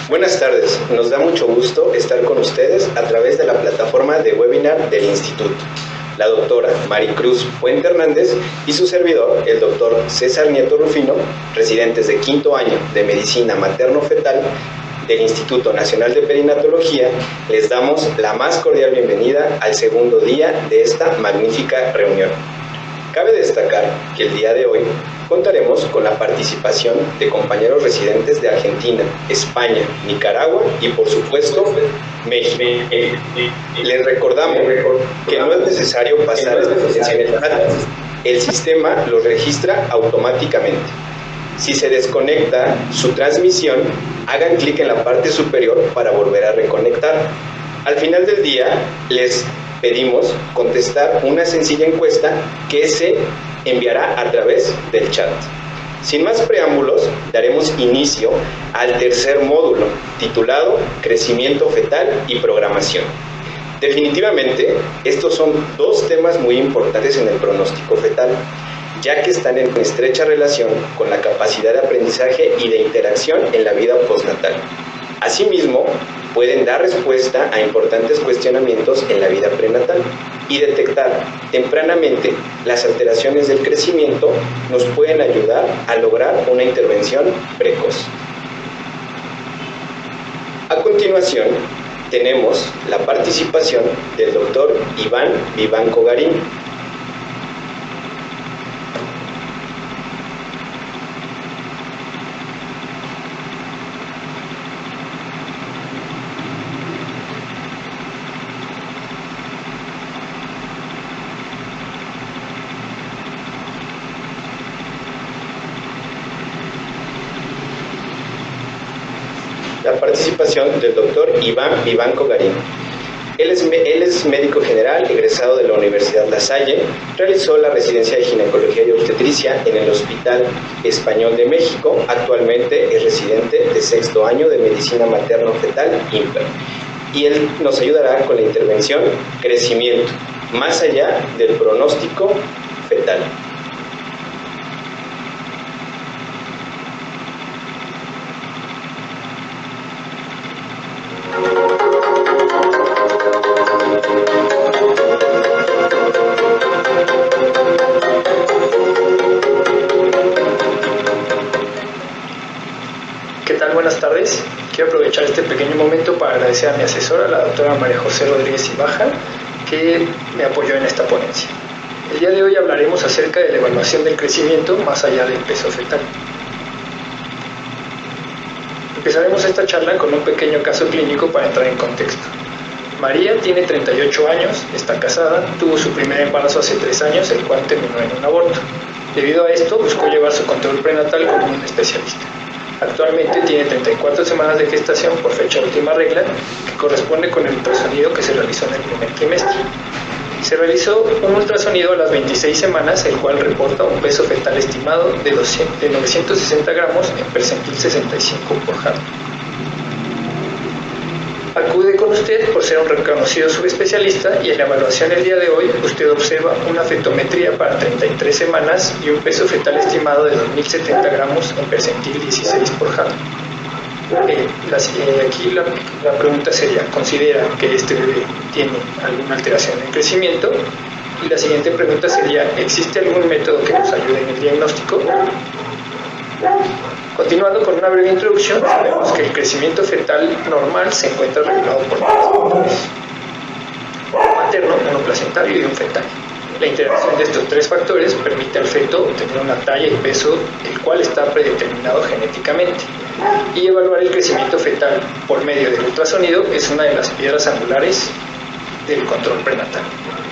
Buenas tardes, nos da mucho gusto estar con ustedes a través de la plataforma de webinar del Instituto. La doctora Maricruz Puente Hernández y su servidor, el doctor César Nieto Rufino, residentes de quinto año de Medicina Materno-Fetal del Instituto Nacional de Perinatología, les damos la más cordial bienvenida al segundo día de esta magnífica reunión. Cabe destacar que el día de hoy contaremos con la participación de compañeros residentes de Argentina, España, Nicaragua y, por supuesto, México. Les recordamos que no es necesario pasar esta potencia en el chat. El sistema los registra automáticamente. Si se desconecta su transmisión, hagan clic en la parte superior para volver a reconectar. Al final del día, les pedimos contestar una sencilla encuesta que se enviará a través del chat. Sin más preámbulos, daremos inicio al tercer módulo, titulado Crecimiento fetal y programación. Definitivamente, estos son dos temas muy importantes en el pronóstico fetal, ya que están en estrecha relación con la capacidad de aprendizaje y de interacción en la vida postnatal. Asimismo, pueden dar respuesta a importantes cuestionamientos en la vida prenatal y detectar tempranamente las alteraciones del crecimiento nos pueden ayudar a lograr una intervención precoz. A continuación, tenemos la participación del doctor Iván Vivanco Garín. La participación del doctor Iván Vivanco Garín. Él es médico general, egresado de la Universidad La Salle, realizó la residencia de ginecología y obstetricia en el Hospital Español de México, actualmente es residente de sexto año de Medicina Materno-Fetal IMPER, y él nos ayudará con la intervención Crecimiento, más allá del pronóstico fetal. Buenas tardes. Quiero aprovechar este pequeño momento para agradecer a mi asesora, la doctora María José Rodríguez Ibaja, que me apoyó en esta ponencia. El día de hoy hablaremos acerca de la evaluación del crecimiento más allá del peso fetal. Empezaremos esta charla con un pequeño caso clínico para entrar en contexto. María tiene 38 años, está casada, tuvo su primer embarazo hace 3 años, el cual terminó en un aborto. Debido a esto, buscó llevar su control prenatal con un especialista. Actualmente tiene 34 semanas de gestación por fecha última regla, que corresponde con el ultrasonido que se realizó en el primer trimestre. Se realizó un ultrasonido a las 26 semanas, el cual reporta un peso fetal estimado de 960 gramos en percentil 65 por Hart. Acude con usted por ser un reconocido subespecialista y en la evaluación el día de hoy usted observa una fetometría para 33 semanas y un peso fetal estimado de 2070 gramos en percentil 16 por Hart. Aquí la pregunta sería, ¿considera que este bebé tiene alguna alteración en crecimiento? Y la siguiente pregunta sería, ¿existe algún método que nos ayude en el diagnóstico? Continuando con una breve introducción, sabemos que el crecimiento fetal normal se encuentra regulado por 3 factores: un materno, uno placentario y un fetal. La interacción de estos 3 factores permite al feto obtener una talla y peso, el cual está predeterminado genéticamente. Y evaluar el crecimiento fetal por medio del ultrasonido es una de las piedras angulares del control prenatal.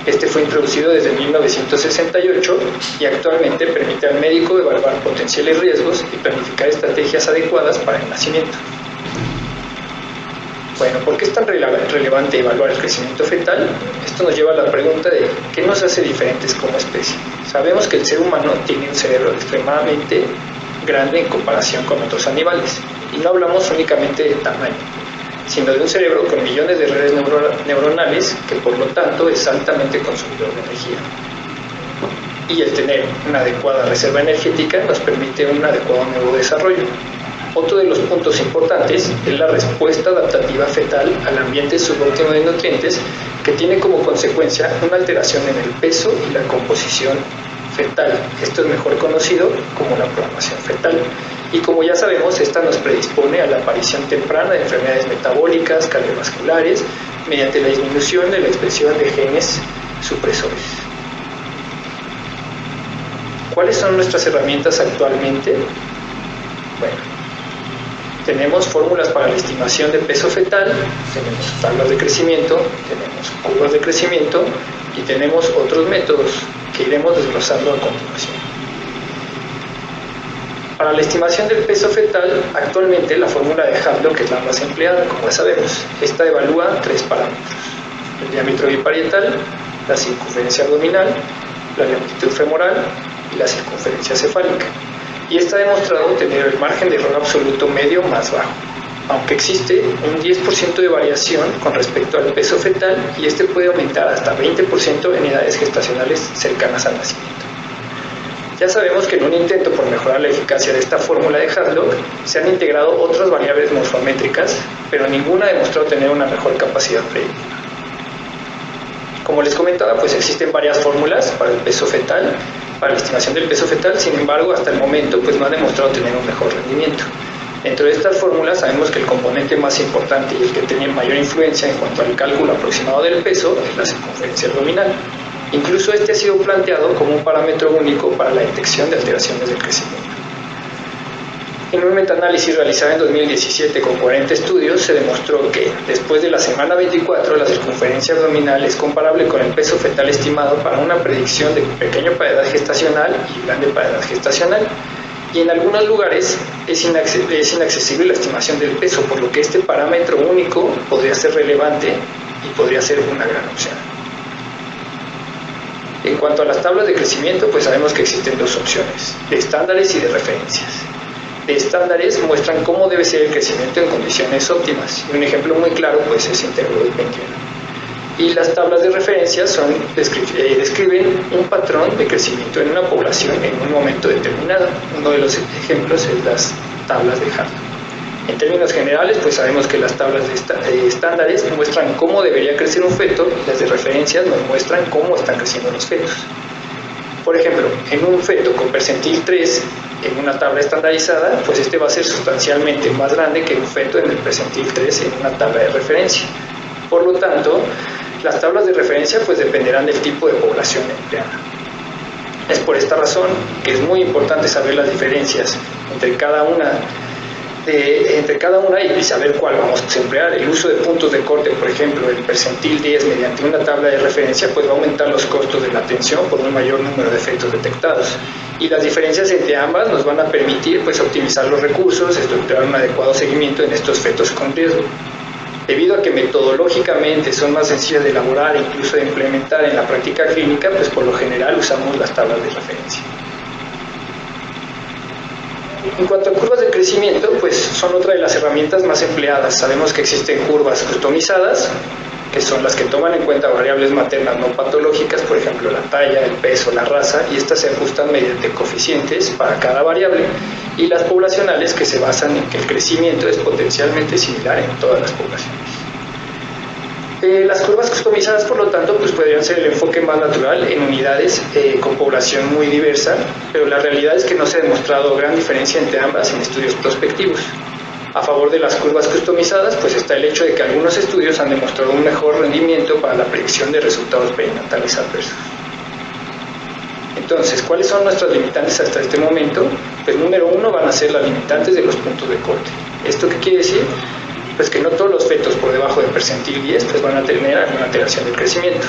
Este fue introducido desde 1968 y actualmente permite al médico evaluar potenciales riesgos y planificar estrategias adecuadas para el nacimiento. Bueno, ¿por qué es tan relevante evaluar el crecimiento fetal? Esto nos lleva a la pregunta de ¿qué nos hace diferentes como especie? Sabemos que el ser humano tiene un cerebro extremadamente grande en comparación con otros animales, y no hablamos únicamente de tamaño, sino de un cerebro con millones de redes neuronales que por lo tanto es altamente consumidor de energía. Y el tener una adecuada reserva energética nos permite un adecuado neurodesarrollo. Otro de los puntos importantes es la respuesta adaptativa fetal al ambiente subóptimo de nutrientes, que tiene como consecuencia una alteración en el peso y la composición fetal. Esto es mejor conocido como la programación fetal. Y como ya sabemos, esta nos predispone a la aparición temprana de enfermedades metabólicas, cardiovasculares, mediante la disminución de la expresión de genes supresores. ¿Cuáles son nuestras herramientas actualmente? Bueno, tenemos fórmulas para la estimación de peso fetal, tenemos tablas de crecimiento, tenemos curvas de crecimiento y tenemos otros métodos que iremos desglosando a continuación. Para la estimación del peso fetal, actualmente la fórmula de Hadlock es la más empleada, como ya sabemos. Esta evalúa 3 parámetros: el diámetro biparietal, la circunferencia abdominal, la longitud femoral y la circunferencia cefálica. Y está demostrado tener el margen de error absoluto medio más bajo, aunque existe un 10% de variación con respecto al peso fetal, y este puede aumentar hasta 20% en edades gestacionales cercanas al nacimiento. Ya sabemos que en un intento por mejorar la eficacia de esta fórmula de Hadlock se han integrado otras variables morfométricas, pero ninguna ha demostrado tener una mejor capacidad predictiva. Como les comentaba, pues existen varias fórmulas para el peso fetal, para la estimación del peso fetal. Sin embargo, hasta el momento pues no ha demostrado tener un mejor rendimiento. Dentro de estas fórmulas sabemos que el componente más importante y el que tiene mayor influencia en cuanto al cálculo aproximado del peso es la circunferencia abdominal. Incluso este ha sido planteado como un parámetro único para la detección de alteraciones del crecimiento. En un metaanálisis realizado en 2017 con 40 estudios, se demostró que después de la semana 24 la circunferencia abdominal es comparable con el peso fetal estimado para una predicción de pequeño para edad gestacional y grande para edad gestacional. Y en algunos lugares es inaccesible la estimación del peso, por lo que este parámetro único podría ser relevante y podría ser una gran opción. En cuanto a las tablas de crecimiento, pues sabemos que existen dos opciones: de estándares y de referencias. De estándares muestran cómo debe ser el crecimiento en condiciones óptimas, y un ejemplo muy claro pues es Integroid 21. Y las tablas de referencia describen un patrón de crecimiento en una población en un momento determinado. Uno de los ejemplos es las tablas de Hadlock. En términos generales, pues sabemos que las tablas de estándares muestran cómo debería crecer un feto, y las de referencias nos muestran cómo están creciendo los fetos. Por ejemplo, en un feto con percentil 3 en una tabla estandarizada, pues este va a ser sustancialmente más grande que un feto en el percentil 3 en una tabla de referencia. Por lo tanto, las tablas de referencia pues dependerán del tipo de población empleada. Es por esta razón que es muy importante saber las diferencias entre cada una y saber cuál vamos a emplear. El uso de puntos de corte, por ejemplo, el percentil 10 mediante una tabla de referencia, pues va a aumentar los costos de la atención por un mayor número de efectos detectados. Y las diferencias entre ambas nos van a permitir pues optimizar los recursos, estructurar un adecuado seguimiento en estos fetos con riesgo. Debido a que metodológicamente son más sencillas de elaborar e incluso de implementar en la práctica clínica, pues por lo general usamos las tablas de referencia. En cuanto a curvas de crecimiento, pues son otra de las herramientas más empleadas. Sabemos que existen curvas customizadas, que son las que toman en cuenta variables maternas no patológicas, por ejemplo la talla, el peso, la raza, y estas se ajustan mediante coeficientes para cada variable, y las poblacionales, que se basan en que el crecimiento es potencialmente similar en todas las poblaciones. Las curvas customizadas, por lo tanto, pues podrían ser el enfoque más natural en unidades con población muy diversa, pero la realidad es que no se ha demostrado gran diferencia entre ambas en estudios prospectivos. A favor de las curvas customizadas, pues está el hecho de que algunos estudios han demostrado un mejor rendimiento para la predicción de resultados perinatales adversos. Entonces, ¿cuáles son nuestras limitantes hasta este momento? Pues número 1 van a ser las limitantes de los puntos de corte. ¿Esto qué quiere decir? Pues que no todos los fetos por debajo del percentil 10 pues van a tener alguna alteración del crecimiento.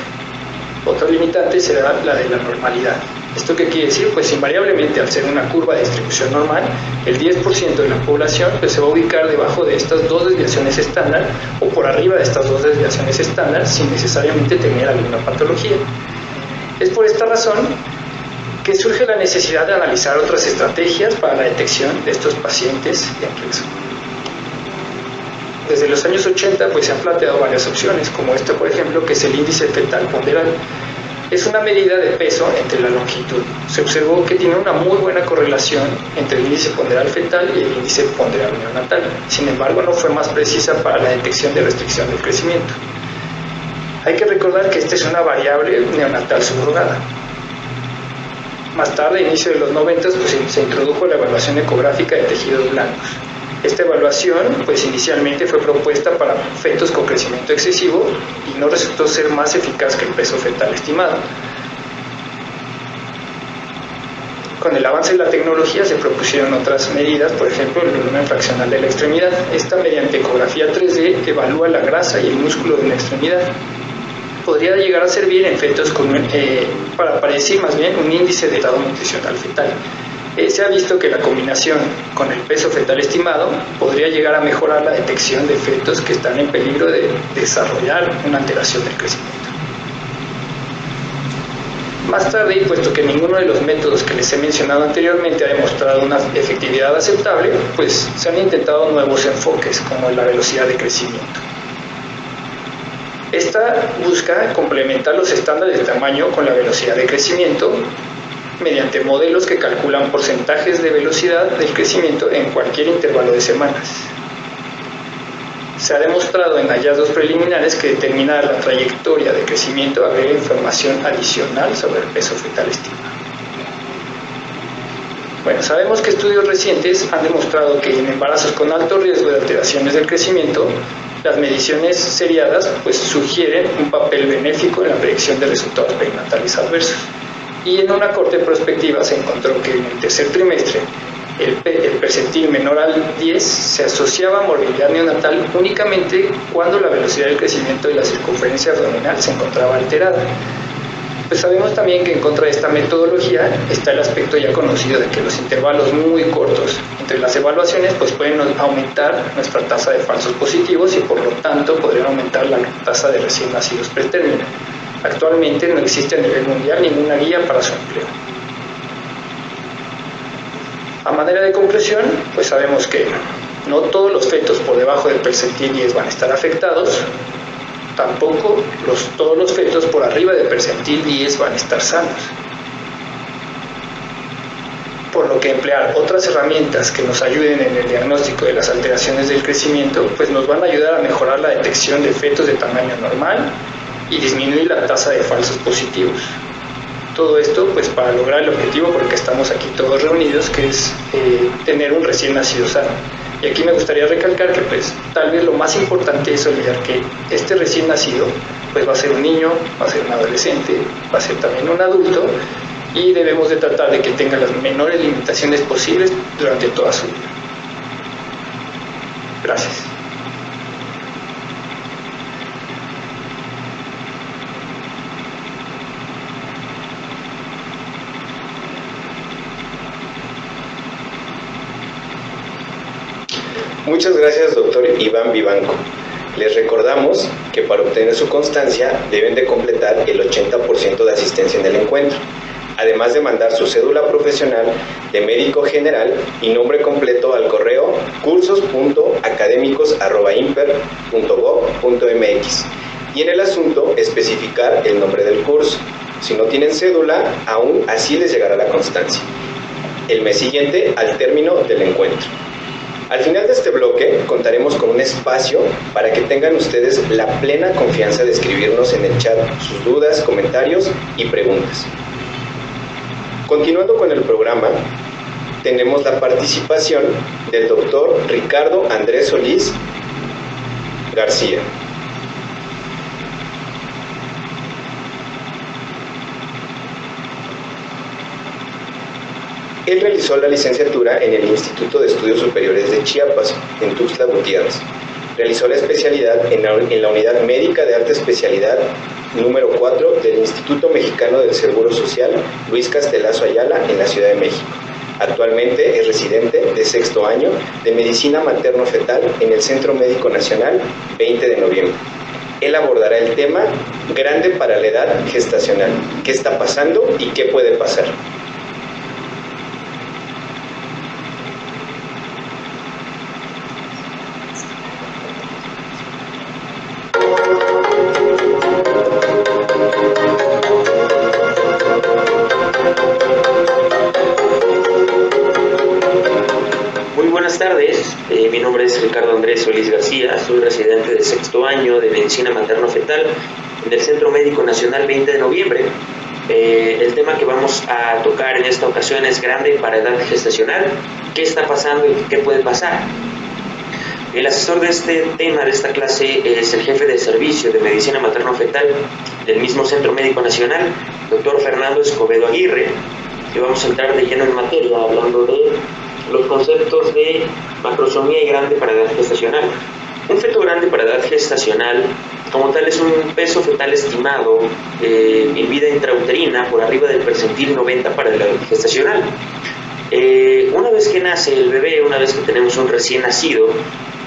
Otra limitante será la de la normalidad. ¿Esto qué quiere decir? Pues invariablemente, al ser una curva de distribución normal, el 10% de la población pues se va a ubicar debajo de estas dos desviaciones estándar o por arriba de estas dos desviaciones estándar sin necesariamente tener alguna patología. Es por esta razón que surge la necesidad de analizar otras estrategias para la detección de estos pacientes en riesgo. Desde los años 80 pues se han planteado varias opciones, como esta por ejemplo, que es el índice fetal ponderal. Es una medida de peso entre la longitud. Se observó que tiene una muy buena correlación entre el índice ponderal fetal y el índice ponderal neonatal. Sin embargo, no fue más precisa para la detección de restricción del crecimiento. Hay que recordar que esta es una variable neonatal subrogada. Más tarde, a inicio de los 90, pues, se introdujo la evaluación ecográfica de tejidos blancos. Esta evaluación, pues inicialmente fue propuesta para fetos con crecimiento excesivo y no resultó ser más eficaz que el peso fetal estimado. Con el avance de la tecnología se propusieron otras medidas, por ejemplo el volumen fraccional de la extremidad. Esta, mediante ecografía 3D, evalúa la grasa y el músculo de una extremidad. Podría llegar a servir en fetos para predecir más bien un índice de estado nutricional fetal. Se ha visto que la combinación con el peso fetal estimado podría llegar a mejorar la detección de fetos que están en peligro de desarrollar una alteración del crecimiento. Más tarde, y puesto que ninguno de los métodos que les he mencionado anteriormente ha demostrado una efectividad aceptable, pues se han intentado nuevos enfoques como la velocidad de crecimiento. Esta busca complementar los estándares de tamaño con la velocidad de crecimiento mediante modelos que calculan porcentajes de velocidad del crecimiento en cualquier intervalo de semanas. Se ha demostrado en hallazgos preliminares que determinar la trayectoria de crecimiento agrega información adicional sobre el peso fetal estimado. Bueno, sabemos que estudios recientes han demostrado que en embarazos con alto riesgo de alteraciones del crecimiento, las mediciones seriadas pues sugieren un papel benéfico en la predicción de resultados perinatales adversos. Y en una corte prospectiva se encontró que en el tercer trimestre el percentil menor al 10 se asociaba a morbilidad neonatal únicamente cuando la velocidad del crecimiento de la circunferencia abdominal se encontraba alterada. Pues sabemos también que en contra de esta metodología está el aspecto ya conocido de que los intervalos muy cortos entre las evaluaciones pues pueden aumentar nuestra tasa de falsos positivos y por lo tanto podrían aumentar la tasa de recién nacidos pretérmino. Actualmente no existe a nivel mundial ninguna guía para su empleo. A manera de conclusión, pues sabemos que no todos los fetos por debajo del percentil 10 van a estar afectados, tampoco todos los fetos por arriba del percentil 10 van a estar sanos. Por lo que emplear otras herramientas que nos ayuden en el diagnóstico de las alteraciones del crecimiento, pues nos van a ayudar a mejorar la detección de fetos de tamaño normal y disminuir la tasa de falsos positivos. Todo esto pues para lograr el objetivo por el que estamos aquí todos reunidos, que es tener un recién nacido sano. Y aquí me gustaría recalcar que pues tal vez lo más importante es olvidar que este recién nacido pues va a ser un niño, va a ser un adolescente, va a ser también un adulto y debemos de tratar de que tenga las menores limitaciones posibles durante toda su vida. Gracias. Muchas gracias, doctor Iván Vivanco. Les recordamos que para obtener su constancia deben de completar el 80% de asistencia en el encuentro, además de mandar su cédula profesional de médico general y nombre completo al correo cursos.academicos@imper.gov.mx y en el asunto especificar el nombre del curso. Si no tienen cédula, aún así les llegará la constancia el mes siguiente al término del encuentro. Al final de este bloque contaremos con un espacio para que tengan ustedes la plena confianza de escribirnos en el chat sus dudas, comentarios y preguntas. Continuando con el programa, tenemos la participación del doctor Ricardo Andrés Solís García. Él realizó la licenciatura en el Instituto de Estudios Superiores de Chiapas, en Tuxtla Gutiérrez. Realizó la especialidad en la Unidad Médica de Alta Especialidad número 4 del Instituto Mexicano del Seguro Social Luis Castelazo Ayala en la Ciudad de México. Actualmente es residente de sexto año de Medicina Materno-Fetal en el Centro Médico Nacional 20 de noviembre. Él abordará el tema grande para la edad gestacional. ¿Qué está pasando y qué puede pasar? buenas tardes. Mi nombre es Ricardo Andrés Solís García. Soy residente del 6º año de Medicina Materno-Fetal en el Centro Médico Nacional 20 de noviembre. El tema que vamos a tocar en esta ocasión es grande para edad gestacional. ¿Qué está pasando y qué puede pasar? El asesor de este tema, de esta clase, es el jefe de servicio de Medicina Materno-Fetal del mismo Centro Médico Nacional, doctor Fernando Escobedo Aguirre, y vamos a entrar de lleno en materia hablando de los conceptos de macrosomía y grande para edad gestacional. Un feto grande para edad gestacional, como tal, es un peso fetal estimado en vida intrauterina por arriba del percentil 90 para la edad gestacional. Una vez que nace el bebé, una vez que tenemos un recién nacido,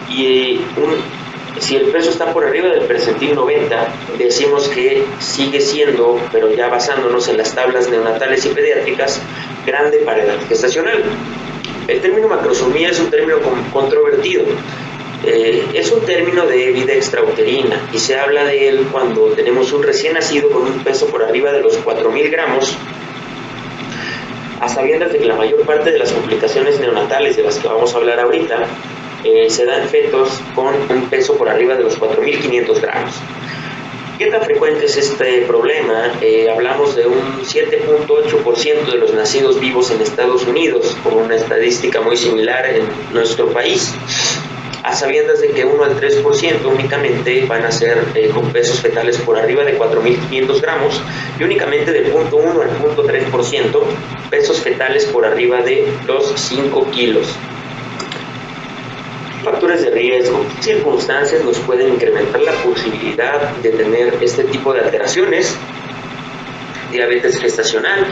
si el peso está por arriba del percentil 90, decimos que sigue siendo, pero ya basándonos en las tablas neonatales y pediátricas, grande para edad gestacional. El término macrosomía es un término controvertido. Es un término de vida extrauterina y se habla de él cuando tenemos un recién nacido con un peso por arriba de los 4.000 gramos, a sabiendas de que la mayor parte de las complicaciones neonatales de las que vamos a hablar ahorita se dan fetos con un peso por arriba de los 4.500 gramos. ¿Qué tan frecuente es este problema? Hablamos de un 7.8% de los nacidos vivos en Estados Unidos, con una estadística muy similar en nuestro país, a sabiendas de que 1 al 3% únicamente van a ser con pesos fetales por arriba de 4.500 gramos y únicamente del 0.1 al 0.3% pesos fetales por arriba de los 5 kilos. Factores de riesgo, circunstancias nos pueden incrementar la posibilidad de tener este tipo de alteraciones. Diabetes gestacional,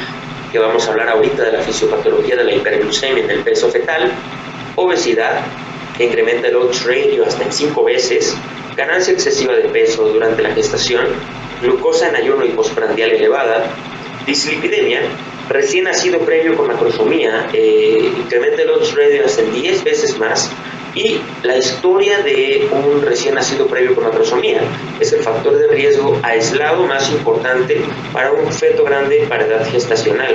que vamos a hablar ahorita de la fisiopatología de la hiperglucemia en el peso fetal. Obesidad, que incrementa el odds ratio hasta en 5 veces. Ganancia excesiva de peso durante la gestación. Glucosa en ayuno y postprandial elevada. Dislipidemia, recién nacido previo con macrosomía, incrementa el odds ratio hasta en 10 veces más. Y la historia de un recién nacido previo con macrosomía es el factor de riesgo aislado más importante para un feto grande para edad gestacional.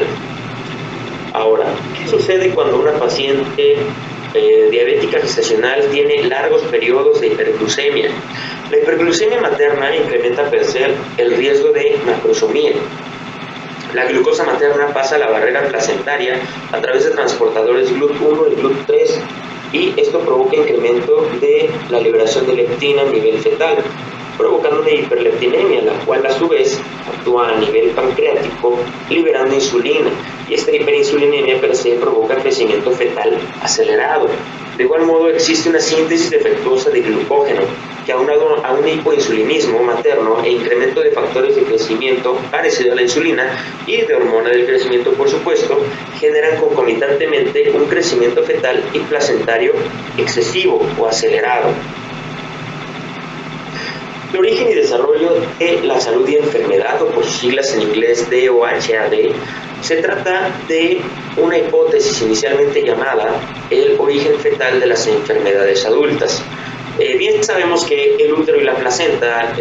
Ahora, ¿qué sucede cuando una paciente diabética gestacional tiene largos periodos de hiperglucemia? La hiperglucemia materna incrementa per se el riesgo de macrosomía. La glucosa materna pasa la barrera placentaria a través de transportadores GLUT1 y GLUT3, y esto provoca incremento de la liberación de leptina a nivel fetal, provocando una hiperleptinemia, la cual a su vez actúa a nivel pancreático liberando insulina, y esta hiperinsulinemia per se provoca crecimiento fetal acelerado. De igual modo existe una síntesis defectuosa de glucógeno que, aunado a un hipoinsulinismo materno e incremento de factores de crecimiento parecido a la insulina y de hormona del crecimiento, por supuesto, generan concomitantemente un crecimiento fetal y placentario excesivo o acelerado. El origen y desarrollo de la salud y enfermedad, o por sus siglas en inglés DOHAD, se trata de una hipótesis inicialmente llamada el origen fetal de las enfermedades adultas. Bien sabemos que el útero y la placenta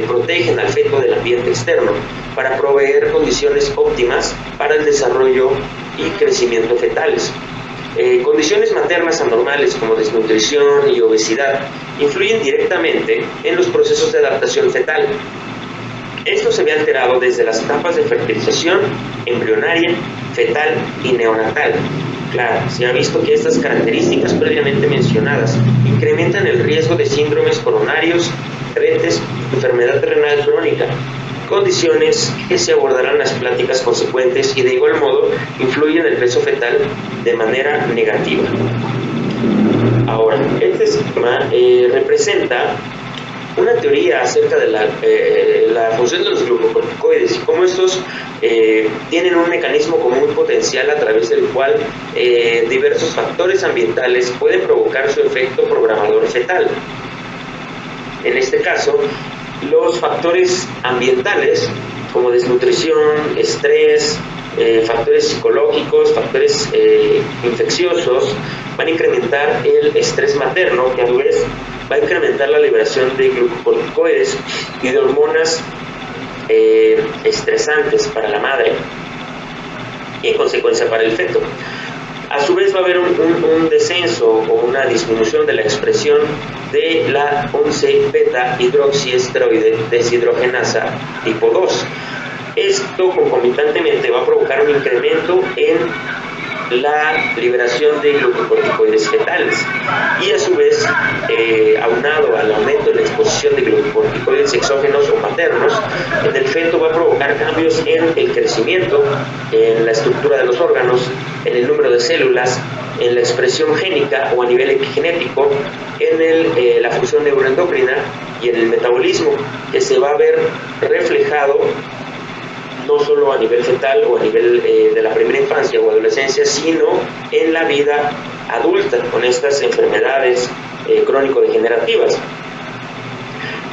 protegen al feto del ambiente externo para proveer condiciones óptimas para el desarrollo y crecimiento fetales. Condiciones maternas anormales como desnutrición y obesidad influyen directamente en los procesos de adaptación fetal. Esto se ve alterado desde las etapas de fertilización embrionaria, fetal y neonatal. Claro, se ha visto que estas características previamente mencionadas incrementan el riesgo de síndromes coronarios, diabetes, enfermedad renal crónica, condiciones que se abordarán en las pláticas consecuentes y de igual modo influyen en el peso fetal de manera negativa. Ahora, este esquema representa una teoría acerca de la función de los glucocorticoides y cómo estos tienen un mecanismo común potencial a través del cual diversos factores ambientales pueden provocar su efecto programador fetal. En este caso, los factores ambientales como desnutrición, estrés, factores psicológicos, factores infecciosos van a incrementar el estrés materno, que a su vez va a incrementar la liberación de glucocorticoides y de hormonas estresantes para la madre y en consecuencia para el feto. A su vez va a haber un descenso o una disminución de la expresión de la 11-beta-hidroxiesteroide deshidrogenasa tipo 2. Esto concomitantemente va a provocar un incremento en la liberación de glucocorticoides fetales y a su vez, aunado al aumento de la exposición de glucocorticoides exógenos o maternos, en el feto va a provocar cambios en el crecimiento, en la estructura de los órganos, en el número de células, en la expresión génica o a nivel epigenético, en la función neuroendocrina y en el metabolismo, que se va a ver reflejado no solo a nivel fetal o a nivel de la primera infancia o adolescencia, sino en la vida adulta con estas enfermedades crónico-degenerativas.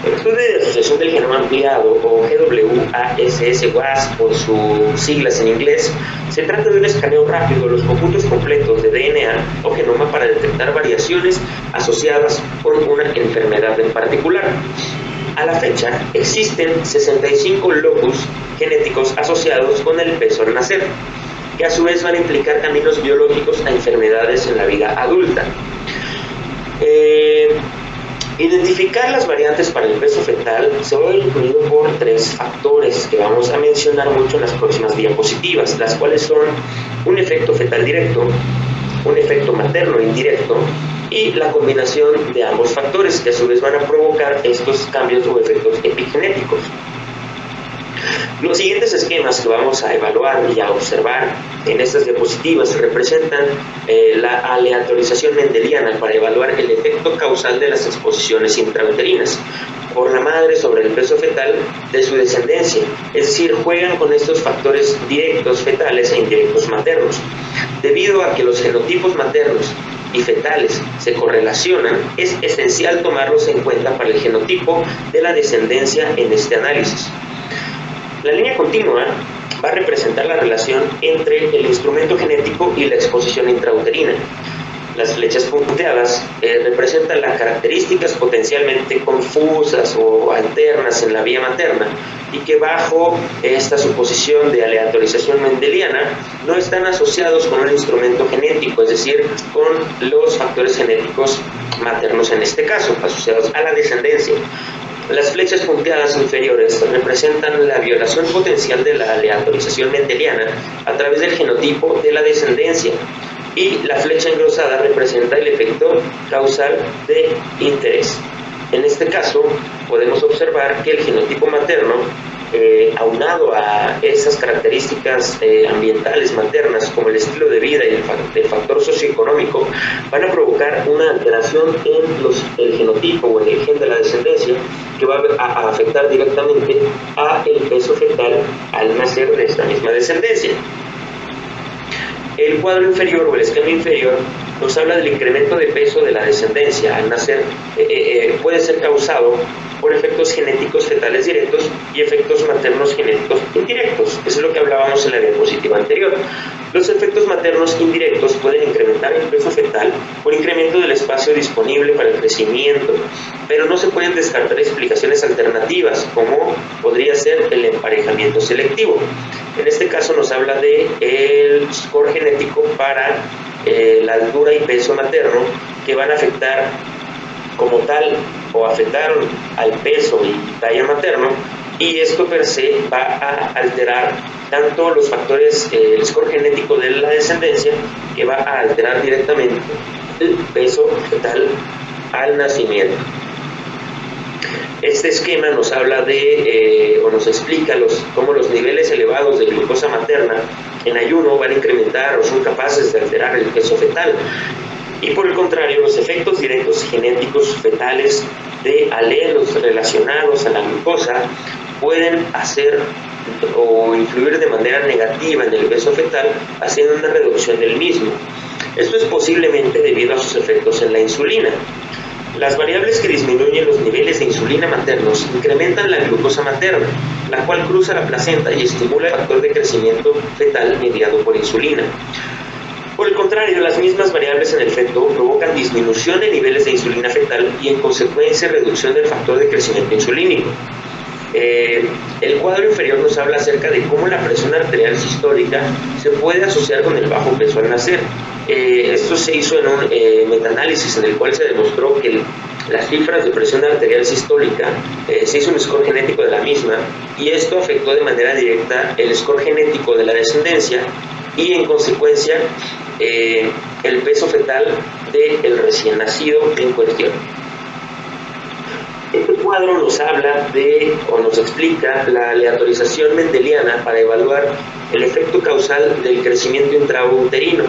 El estudio de asociación del genoma ampliado, o GWASS por sus siglas en inglés, se trata de un escaneo rápido de los conjuntos completos de DNA o genoma para detectar variaciones asociadas con una enfermedad en particular. A la fecha, existen 65 locus genéticos asociados con el peso al nacer, que a su vez van a implicar caminos biológicos a enfermedades en la vida adulta. Identificar las variantes para el peso fetal se va a ver incluido por 3 factores que vamos a mencionar mucho en las próximas diapositivas, las cuales son un efecto fetal directo, un efecto materno indirecto y la combinación de ambos factores, que a su vez van a provocar estos cambios o efectos epigenéticos. Los siguientes esquemas que vamos a evaluar y a observar en estas diapositivas representan la aleatorización mendeliana para evaluar el efecto causal de las exposiciones intrauterinas por la madre sobre el peso fetal de su descendencia, es decir, juegan con estos factores directos fetales e indirectos maternos. Debido a que los genotipos maternos y fetales se correlacionan, es esencial tomarlos en cuenta para el genotipo de la descendencia en este análisis. La línea continua va a representar la relación entre el instrumento genético y la exposición intrauterina. Las flechas punteadas representan las características potencialmente confusas o alternas en la vía materna y que bajo esta suposición de aleatorización mendeliana no están asociados con un instrumento genético, es decir, con los factores genéticos maternos en este caso, asociados a la descendencia. Las flechas punteadas inferiores representan la violación potencial de la aleatorización mendeliana a través del genotipo de la descendencia, y la flecha engrosada representa el efecto causal de interés. En este caso, podemos observar que el genotipo materno, aunado a esas características ambientales maternas como el estilo de vida y el factor socioeconómico, van a provocar una alteración en el genotipo o en el gen de la descendencia que va a afectar directamente a el peso fetal al nacer de esta misma descendencia. El cuadro inferior o el esquema inferior nos habla del incremento de peso de la descendencia al nacer. Puede ser causado por efectos genéticos fetales directos y efectos maternos genéticos indirectos. Eso es lo que hablábamos en la diapositiva anterior. Los efectos maternos indirectos pueden incrementar el peso fetal por incremento del espacio disponible para el crecimiento, pero no se pueden descartar explicaciones alternativas, como podría ser el emparejamiento selectivo. En este caso nos habla del score genético para la altura y peso materno, que van a afectar como tal o afectaron al peso y talla materno, y esto per se va a alterar tanto los factores, el score genético de la descendencia, que va a alterar directamente el peso fetal al nacimiento. Este esquema nos habla o nos explica cómo los niveles elevados de glucosa materna en ayuno van a incrementar o son capaces de alterar el peso fetal. Y por el contrario, los efectos directos genéticos fetales de alelos relacionados a la glucosa pueden hacer o influir de manera negativa en el peso fetal, haciendo una reducción del mismo. Esto es posiblemente debido a sus efectos en la insulina. Las variables que disminuyen los niveles de insulina maternos incrementan la glucosa materna, la cual cruza la placenta y estimula el factor de crecimiento fetal mediado por insulina. Por el contrario, las mismas variables en el feto provocan disminución de niveles de insulina fetal y en consecuencia reducción del factor de crecimiento insulínico. El cuadro inferior nos habla acerca de cómo la presión arterial sistólica se puede asociar con el bajo peso al nacer. Esto se hizo en un metaanálisis en el cual se demostró que las cifras de presión arterial sistólica, se hizo un score genético de la misma, y esto afectó de manera directa el score genético de la descendencia y en consecuencia el peso fetal del recién nacido en cuestión. Este cuadro nos habla nos explica la aleatorización mendeliana para evaluar el efecto causal del crecimiento intrauterino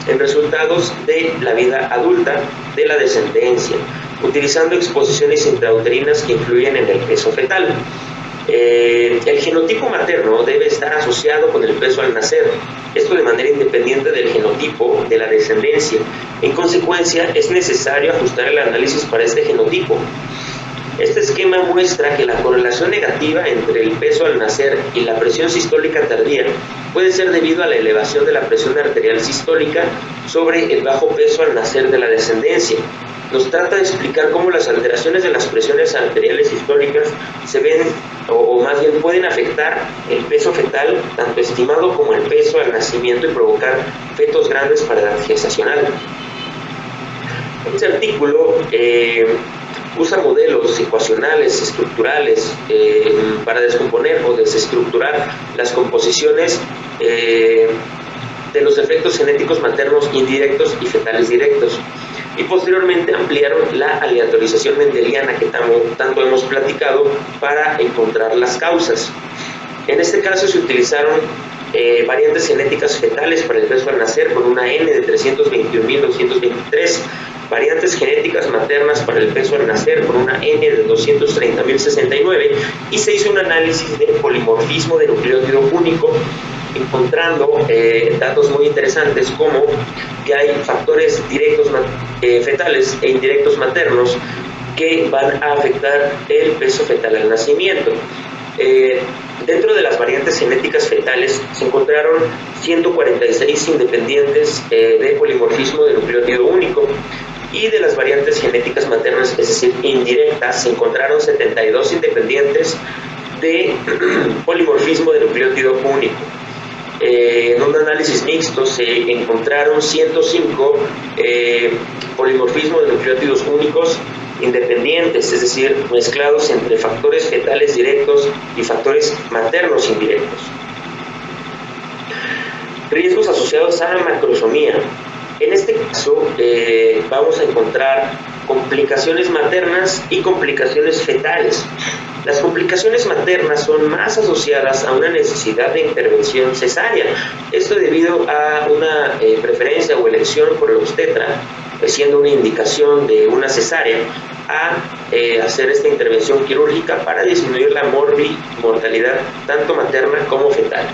en resultados de la vida adulta de la descendencia, utilizando exposiciones intrauterinas que influyen en el peso fetal. El genotipo materno debe estar asociado con el peso al nacer, esto de manera independiente del genotipo de la descendencia. En consecuencia, es necesario ajustar el análisis para este genotipo. Este esquema muestra que la correlación negativa entre el peso al nacer y la presión sistólica tardía puede ser debido a la elevación de la presión arterial sistólica sobre el bajo peso al nacer de la descendencia. Nos trata de explicar cómo las alteraciones de las presiones arteriales sistólicas se ven, o más bien pueden afectar el peso fetal, tanto estimado como el peso al nacimiento, y provocar fetos grandes para edad gestacional. Este artículo usa modelos ecuacionales, estructurales, para descomponer o desestructurar las composiciones de los efectos genéticos maternos indirectos y fetales directos, y posteriormente ampliaron la aleatorización mendeliana que tanto hemos platicado para encontrar las causas. En este caso se utilizaron variantes genéticas fetales para el peso al nacer con una N de 321.223, variantes genéticas maternas para el peso al nacer con una N de 230.069, y se hizo un análisis de polimorfismo de nucleótido único, encontrando datos muy interesantes como que hay factores directos fetales e indirectos maternos que van a afectar el peso fetal al nacimiento. Dentro de las variantes genéticas fetales se encontraron 146 independientes de polimorfismo de nucleótido único, y de las variantes genéticas maternas, es decir, indirectas, se encontraron 72 independientes de polimorfismo de nucleótido único. En un análisis mixto se encontraron 105 polimorfismo de nucleótidos únicos independientes, es decir, mezclados entre factores fetales directos y factores maternos indirectos. Riesgos asociados a macrosomía. En este caso vamos a encontrar complicaciones maternas y complicaciones fetales. Las complicaciones maternas son más asociadas a una necesidad de intervención cesárea, esto debido a una preferencia o elección por el obstetra, siendo una indicación de una cesárea, a hacer esta intervención quirúrgica para disminuir la mortalidad tanto materna como fetal.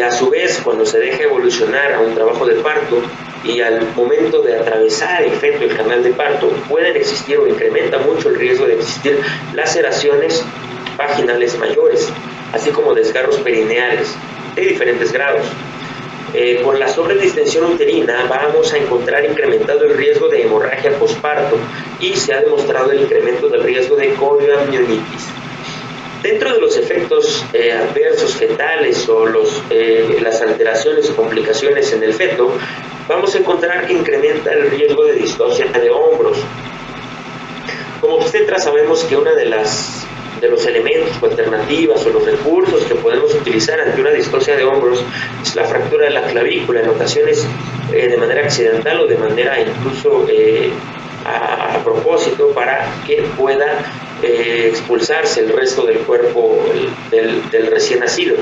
A su vez, cuando se deja evolucionar a un trabajo de parto y al momento de atravesar el feto el canal de parto, pueden existir o incrementa mucho el riesgo de existir laceraciones vaginales mayores, así como desgarros perineales de diferentes grados. Por la sobredistensión uterina vamos a encontrar incrementado el riesgo de hemorragia posparto, y se ha demostrado el incremento del riesgo de corioamnionitis. Dentro de los efectos adversos fetales o las alteraciones o complicaciones en el feto, vamos a encontrar que incrementa el riesgo de distocia de hombros. Como obstetras sabemos que una de los elementos o alternativas o los recursos que podemos utilizar ante una distocia de hombros es la fractura de la clavícula, en ocasiones de manera accidental o de manera incluso a propósito, para que pueda expulsarse el resto del cuerpo del recién nacido,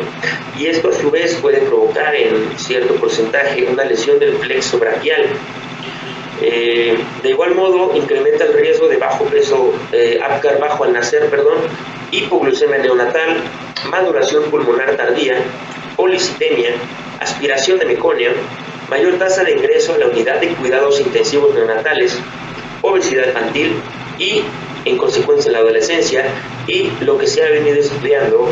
y esto a su vez puede provocar en cierto porcentaje una lesión del plexo braquial. De igual modo incrementa el riesgo de bajo peso, Apgar bajo al nacer, hipoglucemia neonatal, maduración pulmonar tardía, policitemia, aspiración de meconio, mayor tasa de ingreso a la unidad de cuidados intensivos neonatales, obesidad infantil y en consecuencia en la adolescencia, y lo que se ha venido estudiando,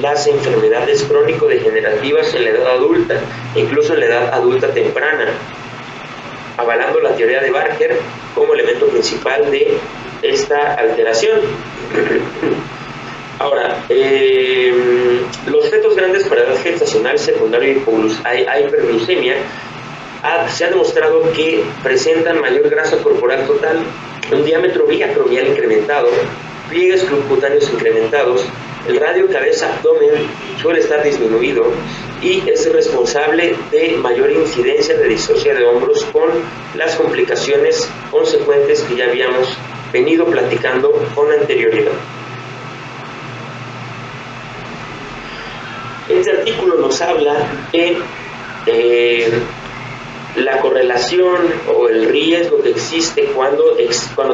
las enfermedades crónico-degenerativas en la edad adulta, incluso en la edad adulta temprana, avalando la teoría de Barker como elemento principal de esta alteración. Ahora, los fetos grandes para edad gestacional secundaria y hiperglucemia se ha demostrado que presentan mayor grasa corporal total, un diámetro biacromial incrementado, pliegues cutáneos incrementados, el radio cabeza-abdomen suele estar disminuido y es responsable de mayor incidencia de distrosia de hombros con las complicaciones consecuentes que ya habíamos venido platicando con anterioridad. Este artículo nos habla de la correlación o el riesgo que existe cuando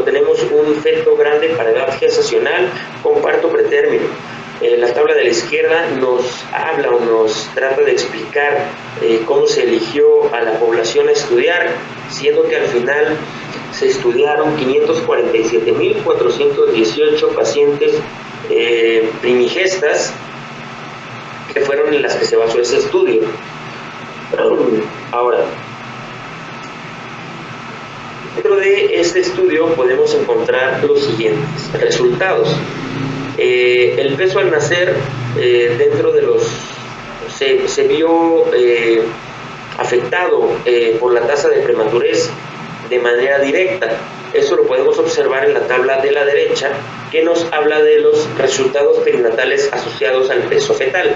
tenemos un feto grande para edad gestacional con parto pretérmino. La tabla de la izquierda nos habla o nos trata de explicar cómo se eligió a la población a estudiar, siendo que al final se estudiaron 547.418 pacientes primigestas, que fueron en las que se basó ese estudio. Ahora, dentro de este estudio podemos encontrar los siguientes resultados. El peso al nacer dentro de los se vio afectado por la tasa de prematurez de manera directa. Eso lo podemos observar en la tabla de la derecha, que nos habla de los resultados perinatales asociados al peso fetal.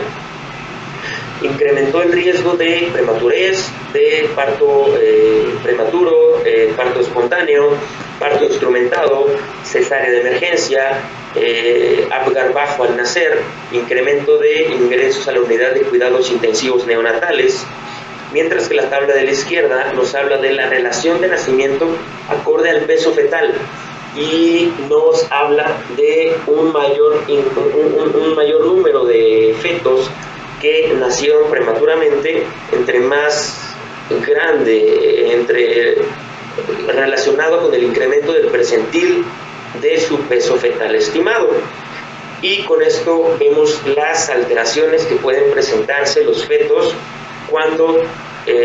Incrementó el riesgo de prematurez, de parto prematuro, parto espontáneo, parto instrumentado, cesárea de emergencia, Apgar bajo al nacer, incremento de ingresos a la unidad de cuidados intensivos neonatales, mientras que la tabla de la izquierda nos habla de la relación de nacimiento acorde al peso fetal y nos habla de un mayor número de fetos que nacieron prematuramente, entre más grande, relacionado con el incremento del percentil de su peso fetal estimado. Y con esto vemos las alteraciones que pueden presentarse los fetos cuando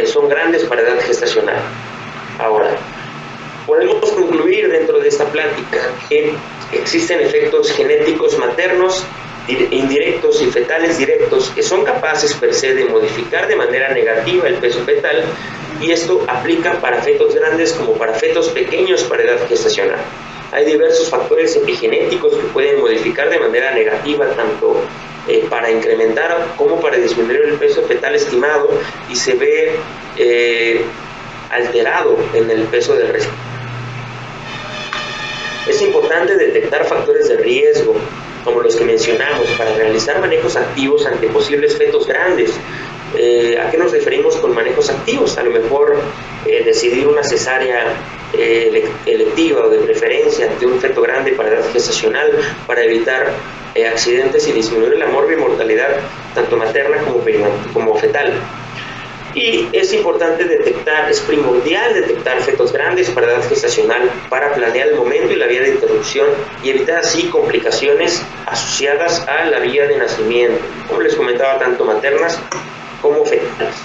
son grandes para edad gestacional. Ahora, podemos concluir dentro de esta plática que existen efectos genéticos maternos indirectos y fetales directos que son capaces per se de modificar de manera negativa el peso fetal, y esto aplica para fetos grandes como para fetos pequeños para edad gestacional. Hay diversos factores epigenéticos que pueden modificar de manera negativa tanto para incrementar como para disminuir el peso fetal estimado, y se ve alterado en el peso del resto. Es importante detectar factores de riesgo como los que mencionamos para realizar manejos activos ante posibles fetos grandes. ¿A qué nos referimos con manejos activos? A lo mejor decidir una cesárea electiva o de preferencia ante un feto grande para edad gestacional para evitar accidentes y disminuir la mortalidad tanto materna como fetal. Y es importante es primordial detectar fetos grandes para edad gestacional para planear el momento y la vía de interrupción y evitar así complicaciones asociadas a la vía de nacimiento, como les comentaba, tanto maternas como fetales.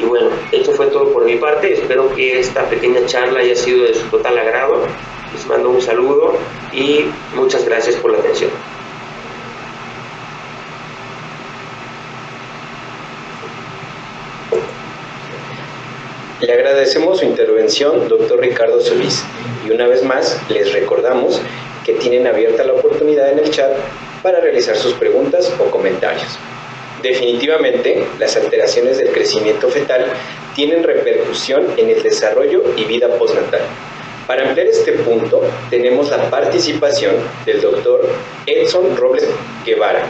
Y bueno, esto fue todo por mi parte. Espero que esta pequeña charla haya sido de su total agrado. Les mando un saludo y muchas gracias por la atención. Le agradecemos su intervención, doctor Ricardo Solís, y una vez más les recordamos que tienen abierta la oportunidad en el chat para realizar sus preguntas o comentarios. Definitivamente, las alteraciones del crecimiento fetal tienen repercusión en el desarrollo y vida postnatal. Para ampliar este punto, tenemos la participación del doctor Edson Robles Guevara.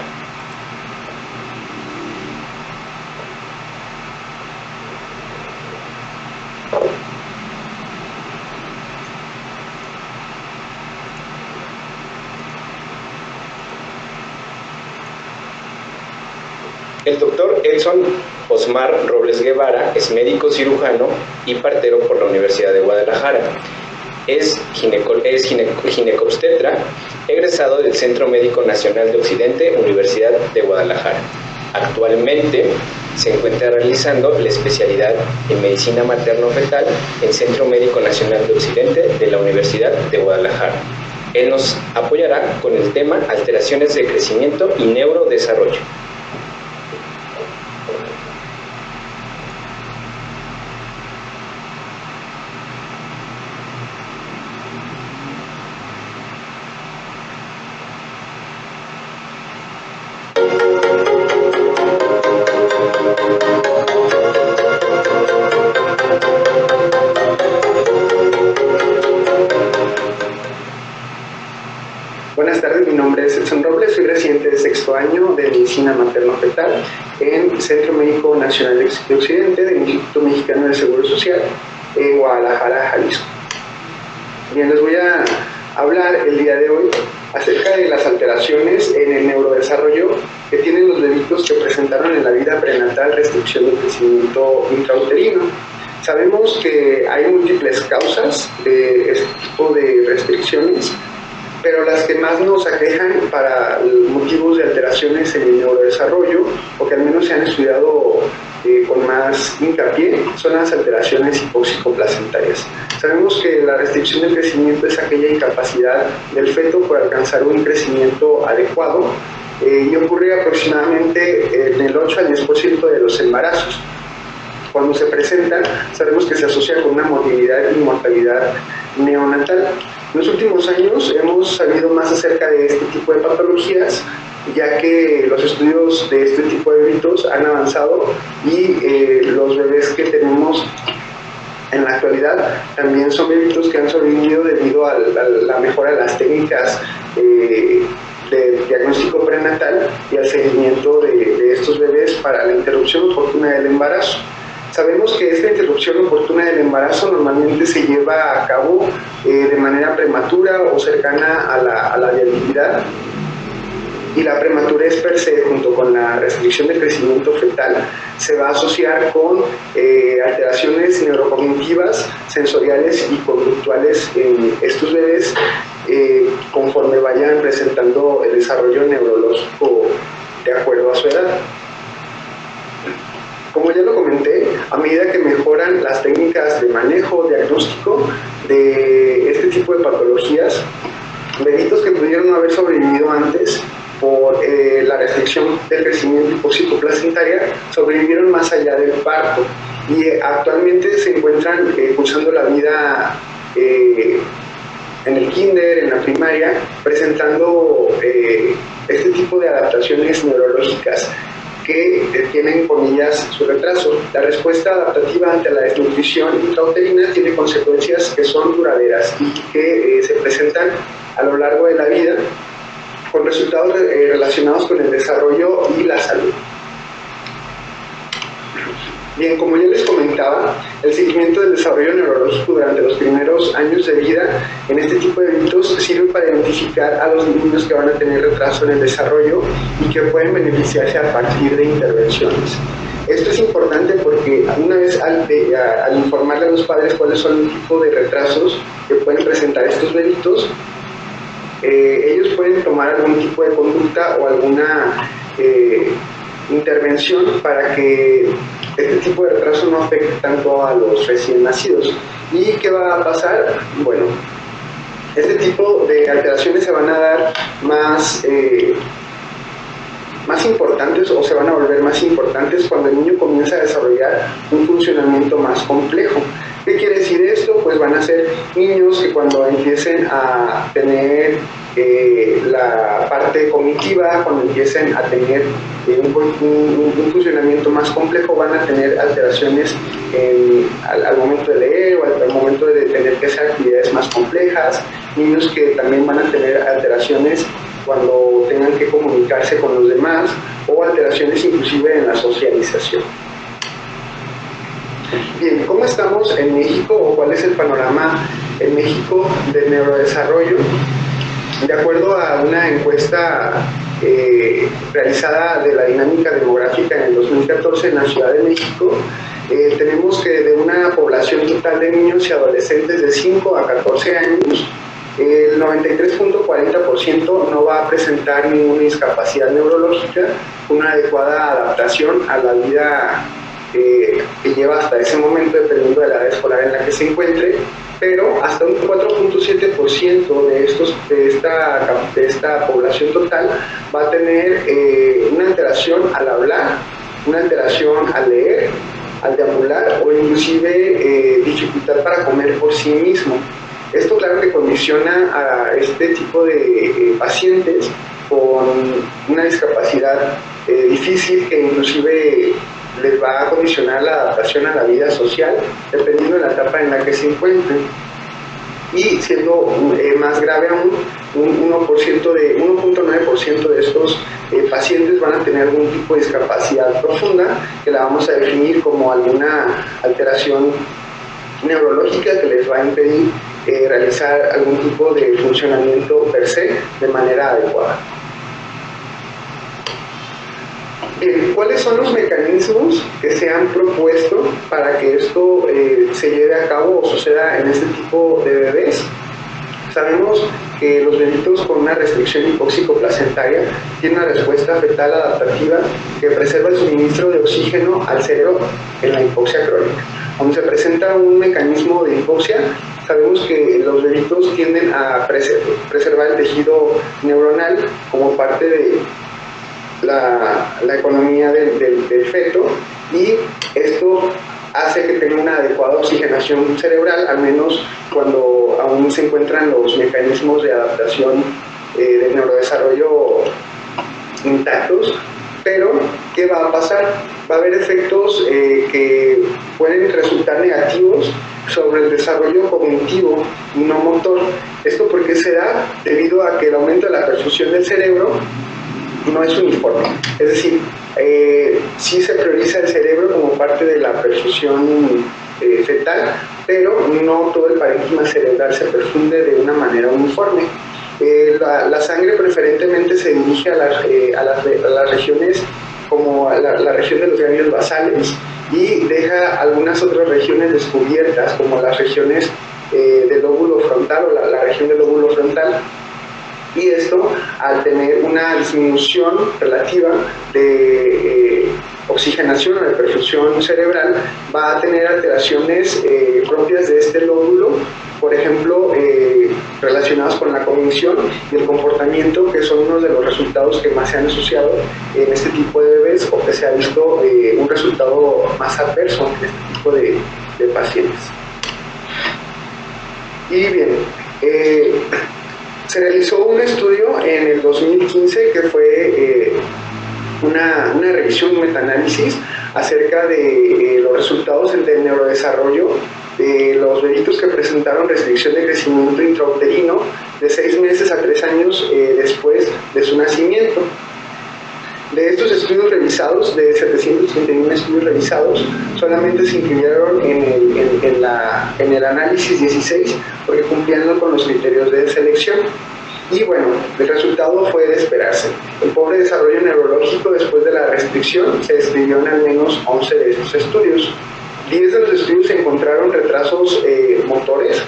El doctor Edson Osmar Robles Guevara es médico cirujano y partero por la Universidad de Guadalajara. Es ginecobstetra, egresado del Centro Médico Nacional de Occidente, Universidad de Guadalajara. Actualmente se encuentra realizando la especialidad en Medicina Materno-Fetal en Centro Médico Nacional de Occidente de la Universidad de Guadalajara. Él nos apoyará con el tema alteraciones de crecimiento y neurodesarrollo. Medicina Materno-Fetal en Centro Médico Nacional de Occidente del Instituto Mexicano del Seguro Social en Guadalajara, Jalisco. Bien, les voy a hablar el día de hoy acerca de las alteraciones en el neurodesarrollo que tienen los bebitos que presentaron en la vida prenatal restricción del crecimiento intrauterino. Sabemos que hay múltiples causas de este tipo de restricciones, pero las que más nos aquejan para motivos de alteraciones en el neurodesarrollo, o que al menos se han estudiado con más hincapié, son las alteraciones hipóxico-placentarias. Sabemos que la restricción del crecimiento es aquella incapacidad del feto por alcanzar un crecimiento adecuado y ocurre aproximadamente en el 8 al 10% de los embarazos. Cuando se presentan, sabemos que se asocia con una morbilidad y mortalidad neonatal. En los últimos años hemos sabido más acerca de este tipo de patologías, ya que los estudios de este tipo de bebitos han avanzado y los bebés que tenemos en la actualidad también son bebitos que han sobrevivido debido a la mejora de las técnicas de diagnóstico prenatal y al seguimiento de estos bebés para la interrupción oportuna del embarazo. Sabemos que esta interrupción oportuna del embarazo normalmente se lleva a cabo de manera prematura o cercana a la viabilidad, y la prematurez per se, junto con la restricción del crecimiento fetal, se va a asociar con alteraciones neurocognitivas, sensoriales y conductuales en estos bebés conforme vayan presentando el desarrollo neurológico de acuerdo a su edad. Como ya lo comenté, a medida que mejoran las técnicas de manejo diagnóstico de este tipo de patologías, bebitos que pudieron no haber sobrevivido antes por la restricción del crecimiento hipóxico-placentaria sobrevivieron más allá del parto y actualmente se encuentran cursando la vida en el kinder, en la primaria, presentando este tipo de adaptaciones neurológicas que tienen, comillas, su retraso. La respuesta adaptativa ante la desnutrición intrauterina tiene consecuencias que son duraderas y que se presentan a lo largo de la vida con resultados relacionados con el desarrollo y la salud. Bien, como ya les comentaba, el seguimiento del desarrollo neurológico durante los primeros años de vida en este tipo de eventos sirve para identificar a los niños que van a tener retraso en el desarrollo y que pueden beneficiarse a partir de intervenciones. Esto es importante porque una vez al informarle a los padres cuáles son el tipo de retrasos que pueden presentar estos bebitos, ellos pueden tomar algún tipo de conducta o alguna intervención para que este tipo de retraso no afecte tanto a los recién nacidos. ¿Y qué va a pasar? Bueno, este tipo de alteraciones se van a dar más importantes o se van a volver más importantes cuando el niño comienza a desarrollar un funcionamiento más complejo. ¿Qué quiere decir esto? Pues van a ser niños que cuando empiecen a tener la parte cognitiva, cuando empiecen a tener un funcionamiento más complejo, van a tener alteraciones al momento de leer o al momento de tener que hacer actividades más complejas, niños que también van a tener alteraciones cuando tengan que comunicarse con los demás o alteraciones inclusive en la socialización. Bien, ¿cómo estamos en México o cuál es el panorama en México del neurodesarrollo? De acuerdo a una encuesta realizada de la dinámica demográfica en el 2014 en la Ciudad de México, tenemos que de una población total de niños y adolescentes de 5 a 14 años, el 93.40% no va a presentar ninguna discapacidad neurológica, una adecuada adaptación a la vida que lleva hasta ese momento dependiendo de la edad escolar en la que se encuentre, pero hasta un 4.7% de esta población total va a tener una alteración al hablar, una alteración al leer, al deambular o inclusive dificultad para comer por sí mismo. Esto claro que condiciona a este tipo de pacientes con una discapacidad difícil que inclusive les va a condicionar la adaptación a la vida social dependiendo de la etapa en la que se encuentren. y siendo más grave aún, un 1.9% de estos pacientes van a tener algún tipo de discapacidad profunda, que la vamos a definir como alguna alteración neurológica que les va a impedir realizar algún tipo de funcionamiento per se de manera adecuada. Bien, ¿cuáles son los mecanismos que se han propuesto para que esto se lleve a cabo o suceda en este tipo de bebés? Sabemos que los bebitos con una restricción hipóxico-placentaria tienen una respuesta fetal adaptativa que preserva el suministro de oxígeno al cerebro en la hipoxia crónica. Cuando se presenta un mecanismo de hipoxia, sabemos que los bebitos tienden a preservar el tejido neuronal como parte de la economía del feto, y esto hace que tenga una adecuada oxigenación cerebral, al menos cuando aún se encuentran los mecanismos de adaptación del neurodesarrollo intactos. Pero, ¿qué va a pasar? Va a haber efectos que pueden resultar negativos sobre el desarrollo cognitivo y no motor. ¿Esto por qué se da? Debido a que el aumento de la perfusión del cerebro no es uniforme. Es decir, sí se prioriza el cerebro como parte de la perfusión fetal, pero no todo el parénquima cerebral se perfunde de una manera uniforme. La sangre preferentemente se dirige a las regiones como la región de los ganglios basales, y deja algunas otras regiones descubiertas como las regiones del lóbulo frontal o la región del lóbulo frontal. Y esto, al tener una disminución relativa de oxigenación o de perfusión cerebral, va a tener alteraciones propias de este lóbulo, por ejemplo, relacionadas con la cognición y el comportamiento, que son uno de los resultados que más se han asociado en este tipo de bebés, o que se ha visto un resultado más adverso en este tipo de pacientes. Y bien, se realizó un estudio en el 2015 que fue una revisión, un metaanálisis acerca de los resultados del neurodesarrollo de los bebitos que presentaron restricción de crecimiento intrauterino de 6 meses a 3 años después de su nacimiento. De estos estudios revisados, de 731 estudios revisados, solamente se incluyeron en el análisis 16 porque cumplían con los criterios de selección. Y bueno, el resultado fue de esperarse. El pobre desarrollo neurológico después de la restricción se describió en al menos 11 de estos estudios. 10 de los estudios encontraron retrasos motores,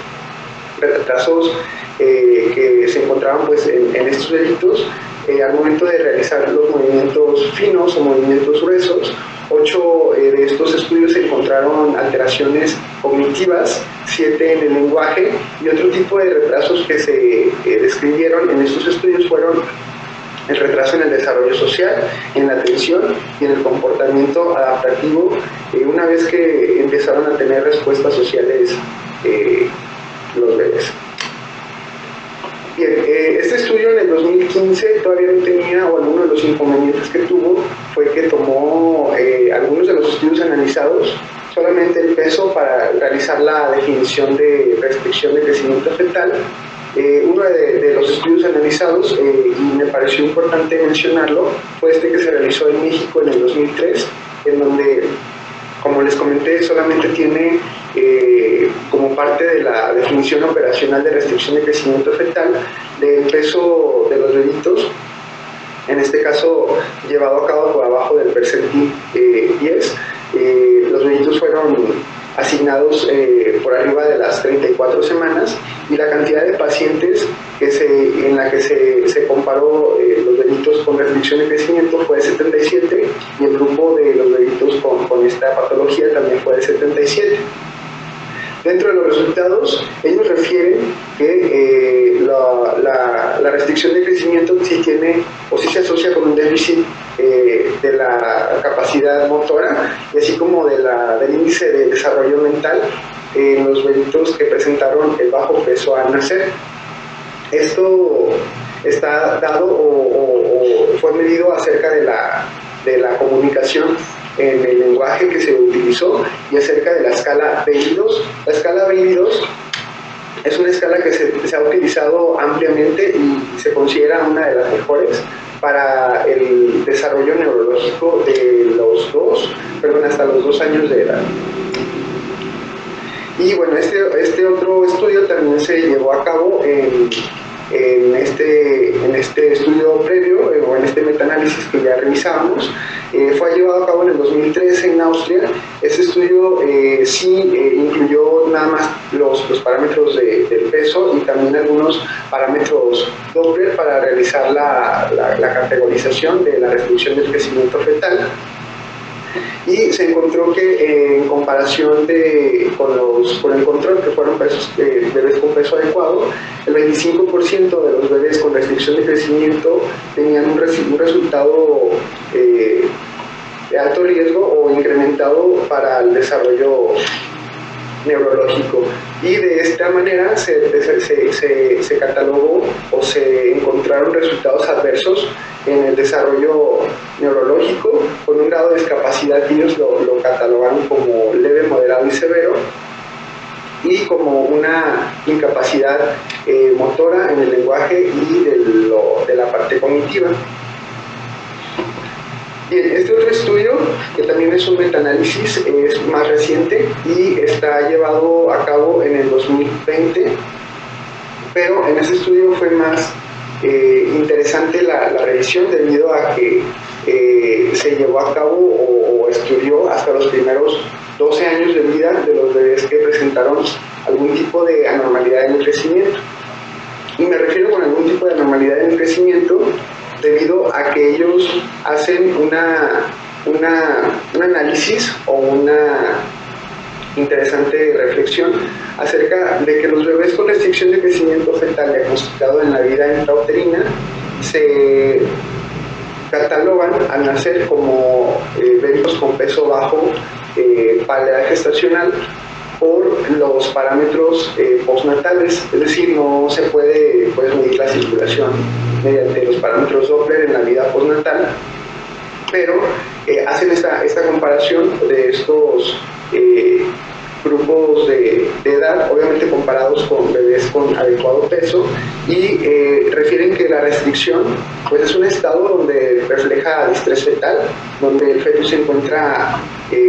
retrasos que se encontraban pues, en estos bebitos al momento de realizar los movimientos finos o movimientos gruesos. 8 de estos estudios encontraron alteraciones cognitivas, 7 en el lenguaje, y otro tipo de retrasos que se describieron en estos estudios fueron el retraso en el desarrollo social, en la atención y en el comportamiento adaptativo, una vez que empezaron a tener respuestas sociales los bebés. Bien, este estudio en el 2015 todavía no tenía, o alguno de los inconvenientes que tuvo fue que tomó algunos de los estudios analizados solamente el peso para realizar la definición de restricción de crecimiento fetal. Uno de los estudios analizados, y me pareció importante mencionarlo, fue este que se realizó en México en el 2003, en donde, como les comenté, solamente tiene como parte de la definición operacional de restricción de crecimiento fetal del peso de los bebitos, en este caso llevado a cabo por abajo del percentil 10. Los bebitos fueron asignados por arriba de las 34 semanas, y la cantidad de pacientes en la que se comparó los bebitos con restricción de crecimiento fue de 77, y el grupo de los bebitos con esta patología también fue de 77. Dentro de los resultados, ellos refieren que la restricción de crecimiento sí tiene o sí se asocia con un déficit de la capacidad motora, y así como del índice de desarrollo mental en los bebitos que presentaron el bajo peso al nacer. Esto está dado o fue medido acerca de la comunicación en el lenguaje que se utilizó, y acerca de la escala Bayley-II. La escala Bayley-II Es una escala que se ha utilizado ampliamente y se considera una de las mejores para el desarrollo neurológico de hasta los 2 años de edad. Y bueno, este otro estudio también se llevó a cabo en este estudio previo, o en este metaanálisis que ya revisábamos. Fue llevado a cabo en el 2013 en Austria. Este estudio incluyó nada más los parámetros del peso y también algunos parámetros Doppler para realizar la categorización de la restricción del crecimiento fetal. Y se encontró que en comparación con el control, que fueron bebés con peso adecuado, el 25% de los bebés con restricción de crecimiento tenían un resultado de alto riesgo o incrementado para el desarrollo neurológico. Y de esta manera se catalogó o se encontraron resultados adversos en el desarrollo neurológico con un grado de discapacidad que ellos lo catalogan como leve, moderado y severo, y como una incapacidad motora en el lenguaje y de la parte cognitiva. Bien, este otro estudio, que también es un metaanálisis, es más reciente y está llevado a cabo en el 2020, pero en este estudio fue más interesante la revisión debido a que se llevó a cabo o estudió hasta los primeros 12 años de vida de los bebés que presentaron algún tipo de anormalidad en el crecimiento. Y me refiero con algún tipo de anormalidad en el crecimiento debido a que ellos hacen un análisis o una interesante reflexión acerca de que los bebés con restricción de crecimiento fetal diagnosticado en la vida intrauterina se catalogan al nacer como bebitos con peso bajo para la edad gestacional por los parámetros postnatales, es decir, no se puede medir la circulación mediante los parámetros Doppler en la vida postnatal, pero hacen esta comparación de estos grupos de edad, obviamente comparados con bebés con adecuado peso, y refieren que la restricción pues es un estado donde refleja distrés fetal, donde el feto se encuentra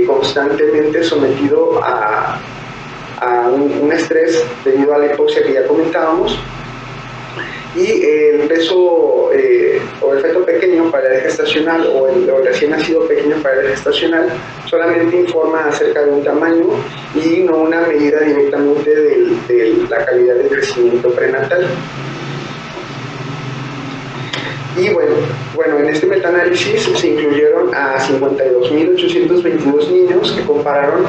constantemente sometido a un estrés debido a la hipoxia que ya comentábamos, y el peso o el feto pequeño para la edad gestacional o el recién nacido pequeño para la edad gestacional solamente informa acerca de un tamaño y no una medida directamente de la calidad de crecimiento prenatal. Y bueno, en este metaanálisis se incluyeron a 52.822 niños que compararon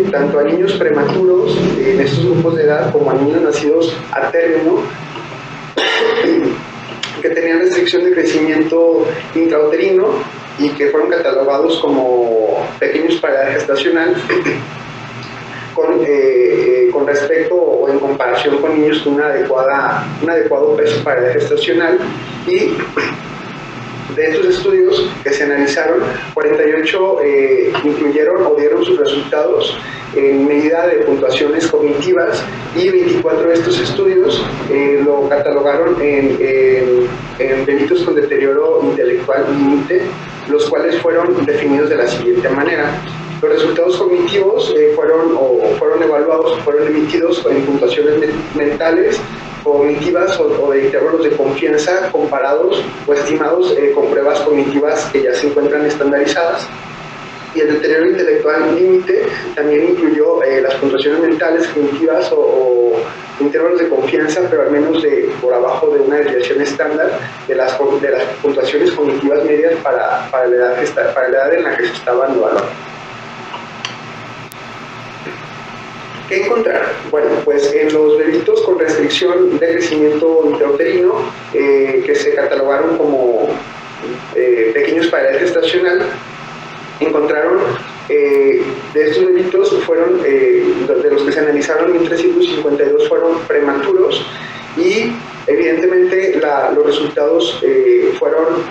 tanto a niños prematuros en estos grupos de edad como a niños nacidos a término que tenían restricción de crecimiento intrauterino y que fueron catalogados como pequeños para la edad gestacional con respecto o en comparación con niños con un adecuado peso para la edad gestacional. Y de estos estudios que se analizaron, 48 incluyeron o dieron sus resultados en medida de puntuaciones cognitivas, y 24 de estos estudios lo catalogaron en delitos con deterioro intelectual límite, los cuales fueron definidos de la siguiente manera. Los resultados cognitivos fueron evaluados, fueron emitidos en puntuaciones mentales, cognitivas o de intervalos de confianza comparados o estimados con pruebas cognitivas que ya se encuentran estandarizadas. Y el deterioro intelectual límite también incluyó las puntuaciones mentales, cognitivas o intervalos de confianza, pero al menos por abajo de una desviación estándar de las puntuaciones cognitivas medias para la edad en la que se estaban evaluando. ¿Qué encontrar? Bueno, pues en los bebitos con restricción de crecimiento intrauterino que se catalogaron como pequeños para la edad gestacional, encontraron de estos bebitos fueron, de los que se analizaron, 1.352 fueron prematuros, y evidentemente los resultados fueron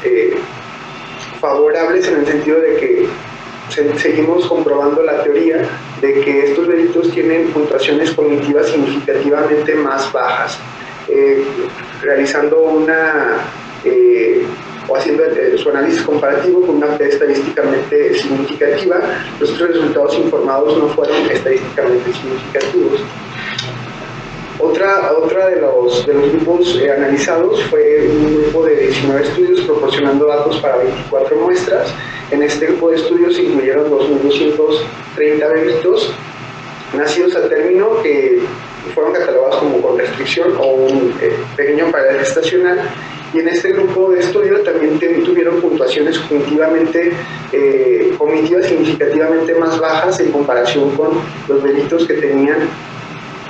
favorables en el sentido de que seguimos comprobando la teoría de que estos bebitos tienen puntuaciones cognitivas significativamente más bajas. Realizando o haciendo su análisis comparativo con una P estadísticamente significativa, los resultados informados no fueron estadísticamente significativos. Otra de los grupos analizados fue un grupo de 19 estudios proporcionando datos para 24 muestras. En este grupo de estudios se incluyeron 2.230 bebitos nacidos al término que fueron catalogados como con restricción o un pequeño parálisis gestacional. Y en este grupo de estudio también tuvieron puntuaciones cognitivas significativamente más bajas en comparación con los bebitos que tenían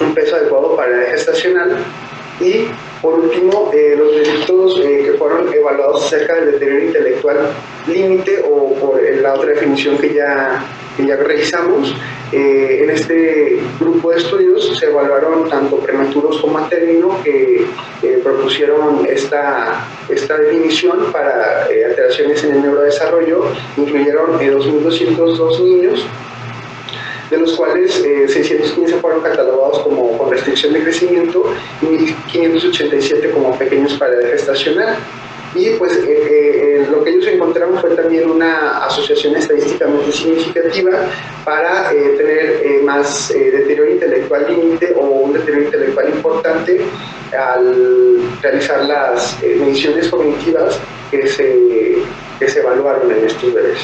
un peso adecuado para la edad gestacional. Y por último, los bebitos que fueron evaluados acerca del deterioro intelectual límite o por la otra definición que ya revisamos. En este grupo de estudios se evaluaron tanto prematuros como a término que propusieron esta definición para alteraciones en el neurodesarrollo. Incluyeron 2.202 niños, de los cuales 615 fueron catalogados como con restricción de crecimiento y 587 como pequeños para edad gestacional. Y pues lo que ellos encontraron fue también una asociación estadísticamente significativa para tener más deterioro intelectual límite o un deterioro intelectual importante al realizar las mediciones cognitivas que se evaluaron en estos bebés.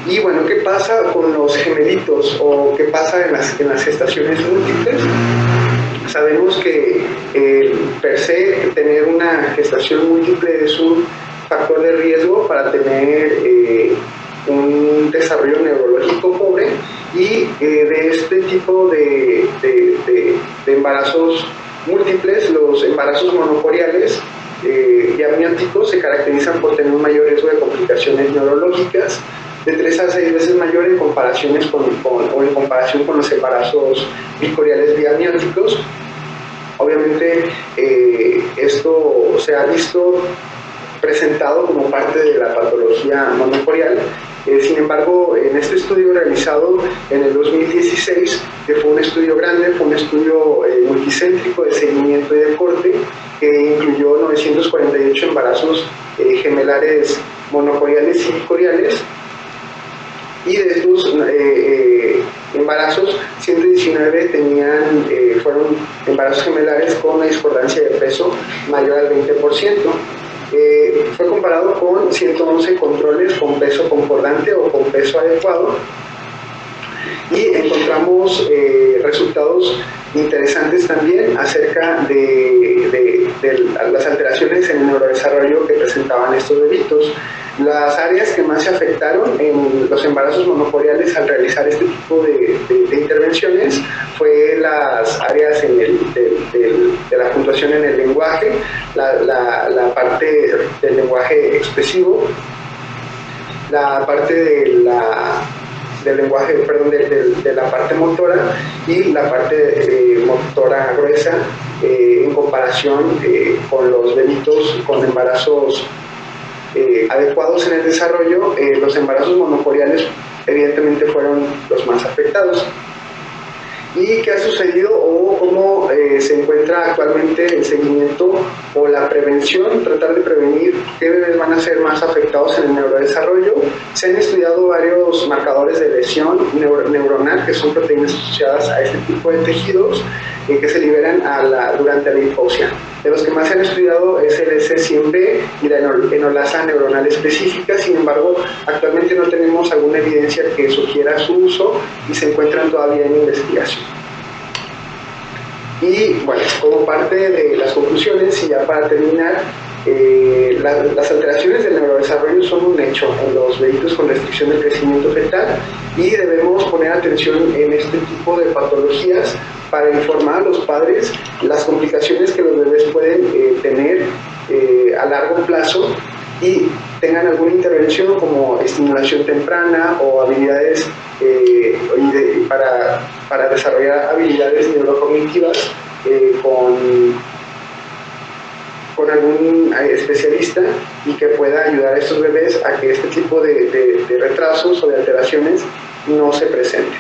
Y bueno, ¿qué pasa con los gemelitos o qué pasa en las gestaciones múltiples? Sabemos que per se tener una gestación múltiple es un factor de riesgo para tener un desarrollo neurológico pobre y de este tipo de embarazos múltiples, los embarazos monocoriales y amnióticos se caracterizan por tener un mayor riesgo de complicaciones neurológicas de 3 a 6 veces mayor en comparación con los embarazos bicoriales biamnióticos. Obviamente esto se ha visto presentado como parte de la patología monocorial. Sin embargo, en este estudio realizado en el 2016, que fue un estudio grande, fue un estudio multicéntrico de seguimiento y de corte, que incluyó 948 embarazos gemelares monocoriales y bicoriales. Y de estos embarazos, 119 fueron embarazos gemelares con una discordancia de peso mayor al 20%. Fue comparado con 111 controles con peso concordante o con peso adecuado y encontramos resultados interesantes también acerca de las alteraciones en el neurodesarrollo que presentaban estos bebitos. Las áreas que más se afectaron en los embarazos monocoriales al realizar este tipo de intervenciones fue las áreas de la puntuación en el lenguaje, la parte del lenguaje expresivo, la parte del lenguaje, perdón, de la parte motora y la parte motora gruesa en comparación con los bebitos con embarazos adecuados en el desarrollo. Los embarazos monocoriales evidentemente fueron los más afectados. ¿Y qué ha sucedido o cómo se encuentra actualmente el seguimiento o la prevención, tratar de prevenir qué bebés van a ser más afectados en el neurodesarrollo? Se han estudiado varios marcadores de lesión neuronal, que son proteínas asociadas a este tipo de tejidos que se liberan durante la hipoxia. De los que más se han estudiado es el S100B y la enolasa neuronal específica. Sin embargo, actualmente no tenemos alguna evidencia que sugiera su uso y se encuentran todavía en investigación. Y bueno, como parte de las conclusiones y ya para terminar, las alteraciones del neurodesarrollo son un hecho en los bebitos con restricción del crecimiento fetal y debemos poner atención en este tipo de patologías para informar a los padres las complicaciones que los bebés pueden tener a largo plazo y tengan alguna intervención como estimulación temprana o habilidades para desarrollar habilidades neurocognitivas con algún especialista y que pueda ayudar a estos bebés a que este tipo de retrasos o de alteraciones no se presenten.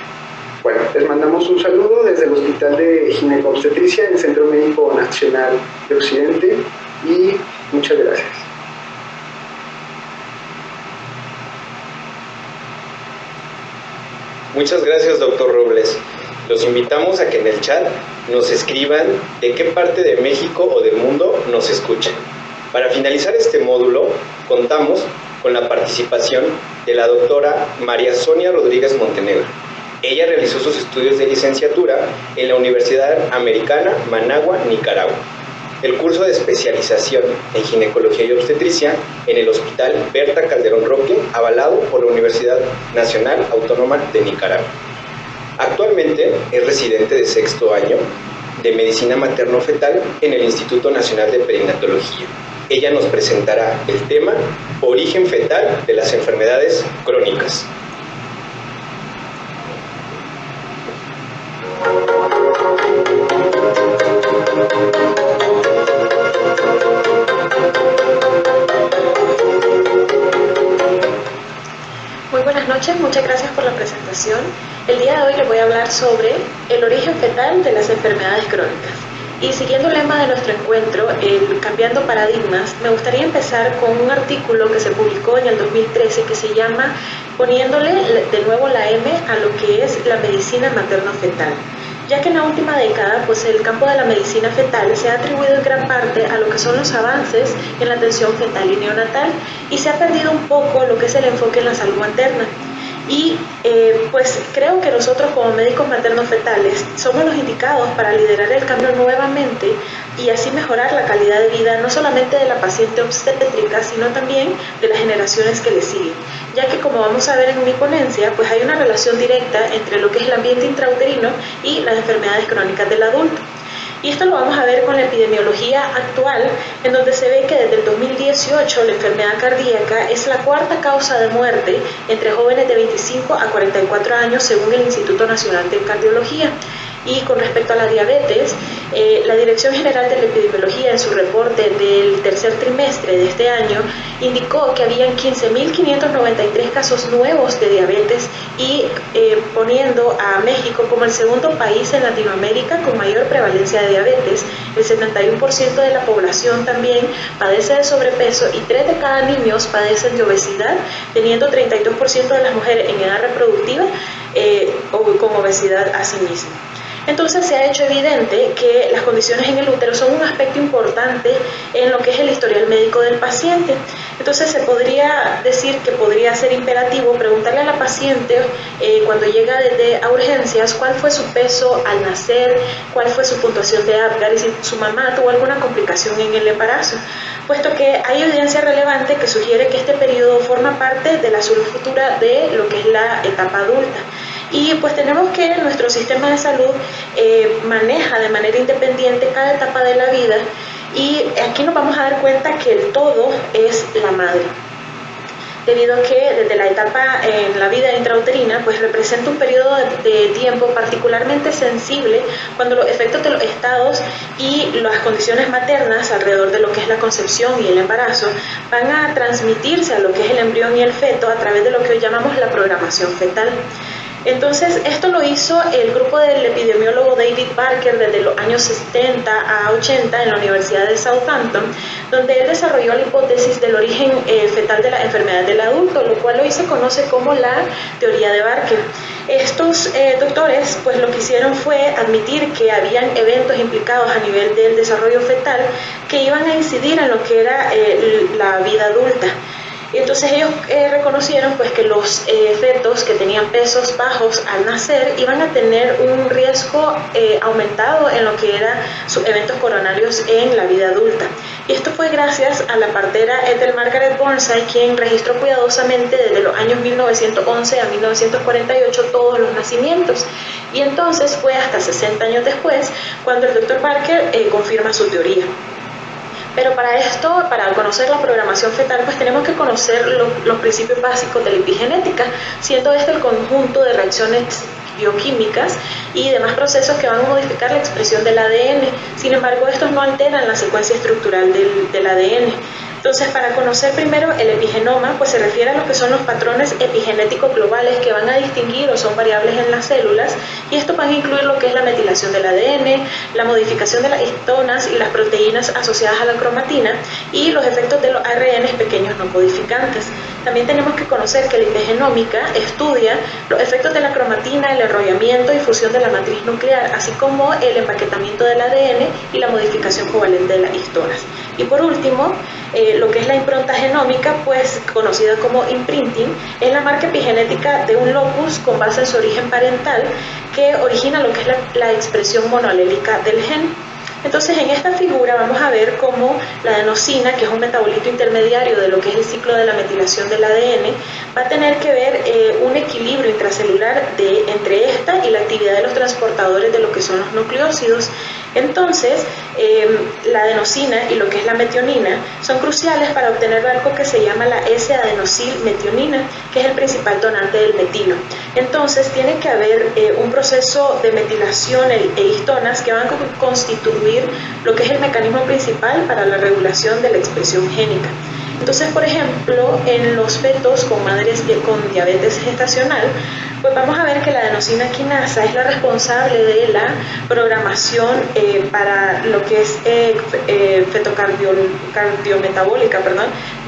Bueno, les mandamos un saludo desde el Hospital de Ginecobstetricia en el Centro Médico Nacional de Occidente y muchas gracias. Muchas gracias, doctor Robles. Los invitamos a que en el chat nos escriban de qué parte de México o del mundo nos escuchan. Para finalizar este módulo, contamos con la participación de la doctora María Sonia Rodríguez Montenegro. Ella realizó sus estudios de licenciatura en la Universidad Americana, Managua, Nicaragua. El curso de especialización en ginecología y obstetricia en el Hospital Berta Calderón Roque, avalado por la Universidad Nacional Autónoma de Nicaragua. Actualmente es residente de 6º año de Medicina Materno-Fetal en el Instituto Nacional de Perinatología. Ella nos presentará el tema Origen fetal de las enfermedades crónicas. Muy buenas noches, muchas gracias por la presentación. El día de hoy les voy a hablar sobre el origen fetal de las enfermedades crónicas. Y siguiendo el lema de nuestro encuentro, el Cambiando Paradigmas, me gustaría empezar con un artículo que se publicó en el 2013 que se llama Poniéndole de nuevo la M a lo que es la medicina materno-fetal, ya que en la última década pues el campo de la medicina fetal se ha atribuido en gran parte a lo que son los avances en la atención fetal y neonatal y se ha perdido un poco lo que es el enfoque en la salud materna. Y pues creo que nosotros como médicos materno-fetales somos los indicados para liderar el cambio nuevamente y así mejorar la calidad de vida no solamente de la paciente obstétrica, sino también de las generaciones que le siguen, ya que como vamos a ver en mi ponencia, pues hay una relación directa entre lo que es el ambiente intrauterino y las enfermedades crónicas del adulto. Y esto lo vamos a ver con la epidemiología actual, en donde se ve que desde el 2018 la enfermedad cardíaca es la 4ª causa de muerte entre jóvenes de 25 a 44 años, según el Instituto Nacional de Cardiología. Y con respecto a la diabetes, la Dirección General de la Epidemiología en su reporte del tercer trimestre de este año indicó que habían 15.593 casos nuevos de diabetes y poniendo a México como el 2º país en Latinoamérica con mayor prevalencia de diabetes. El 71% de la población también padece de sobrepeso y 3 de cada niños padecen de obesidad, teniendo 32% de las mujeres en edad reproductiva o con obesidad asimismo. Entonces se ha hecho evidente que las condiciones en el útero son un aspecto importante en lo que es el historial médico del paciente. Entonces se podría decir que podría ser imperativo preguntarle a la paciente cuando llega a urgencias cuál fue su peso al nacer, cuál fue su puntuación de Apgar y si su mamá tuvo alguna complicación en el embarazo, puesto que hay evidencia relevante que sugiere que este periodo forma parte de la salud futura de lo que es la etapa adulta. Y pues tenemos que nuestro sistema de salud maneja de manera independiente cada etapa de la vida y aquí nos vamos a dar cuenta que el todo es la madre, debido a que desde la etapa en la vida intrauterina pues representa un periodo de tiempo particularmente sensible cuando los efectos de los estados y las condiciones maternas alrededor de lo que es la concepción y el embarazo van a transmitirse a lo que es el embrión y el feto a través de lo que hoy llamamos la programación fetal. Entonces, esto lo hizo el grupo del epidemiólogo David Barker desde los años 70 a 80 en la Universidad de Southampton, donde él desarrolló la hipótesis del origen fetal de la enfermedad del adulto, lo cual hoy se conoce como la teoría de Barker. Estos doctores, pues lo que hicieron fue admitir que habían eventos implicados a nivel del desarrollo fetal que iban a incidir en lo que era la vida adulta. Y entonces ellos reconocieron pues que los fetos que tenían pesos bajos al nacer iban a tener un riesgo aumentado en lo que eran sus eventos coronarios en la vida adulta. Y esto fue gracias a la partera Ethel Margaret Burnside, quien registró cuidadosamente desde los años 1911 a 1948 todos los nacimientos. Y entonces fue hasta 60 años después cuando el Dr. Barker confirma su teoría. Pero para esto, para conocer la programación fetal, pues tenemos que conocer los principios básicos de la epigenética, siendo este el conjunto de reacciones bioquímicas y demás procesos que van a modificar la expresión del ADN. Sin embargo, estos no alteran la secuencia estructural del ADN. Entonces, para conocer primero el epigenoma, pues se refiere a lo que son los patrones epigenéticos globales que van a distinguir o son variables en las células, y esto van a incluir lo que es la metilación del ADN, la modificación de las histonas y las proteínas asociadas a la cromatina y los efectos de los ARNs pequeños no codificantes. También tenemos que conocer que la epigenómica estudia los efectos de la cromatina, el enrollamiento y fusión de la matriz nuclear, así como el empaquetamiento del ADN y la modificación covalente de las histonas. Y por último, lo que es la impronta genómica, pues conocida como imprinting, es la marca epigenética de un locus con base en su origen parental que origina lo que es la expresión monoalélica del gen. Entonces, en esta figura vamos a ver cómo la adenosina, que es un metabolito intermediario de lo que es el ciclo de la metilación del ADN, va a tener que ver un equilibrio intracelular entre esta y la actividad de los transportadores de lo que son los nucleósidos. Entonces, la adenosina y lo que es la metionina son cruciales para obtener algo que se llama la S-adenosilmetionina, que es el principal donante del metilo. Entonces, tiene que haber un proceso de metilación e histonas que van a constituir lo que es el mecanismo principal para la regulación de la expresión génica. Entonces, por ejemplo, en los fetos con madres con diabetes gestacional, pues vamos a ver que la adenosina quinasa es la responsable de la programación para lo que es fetocardiometabólica,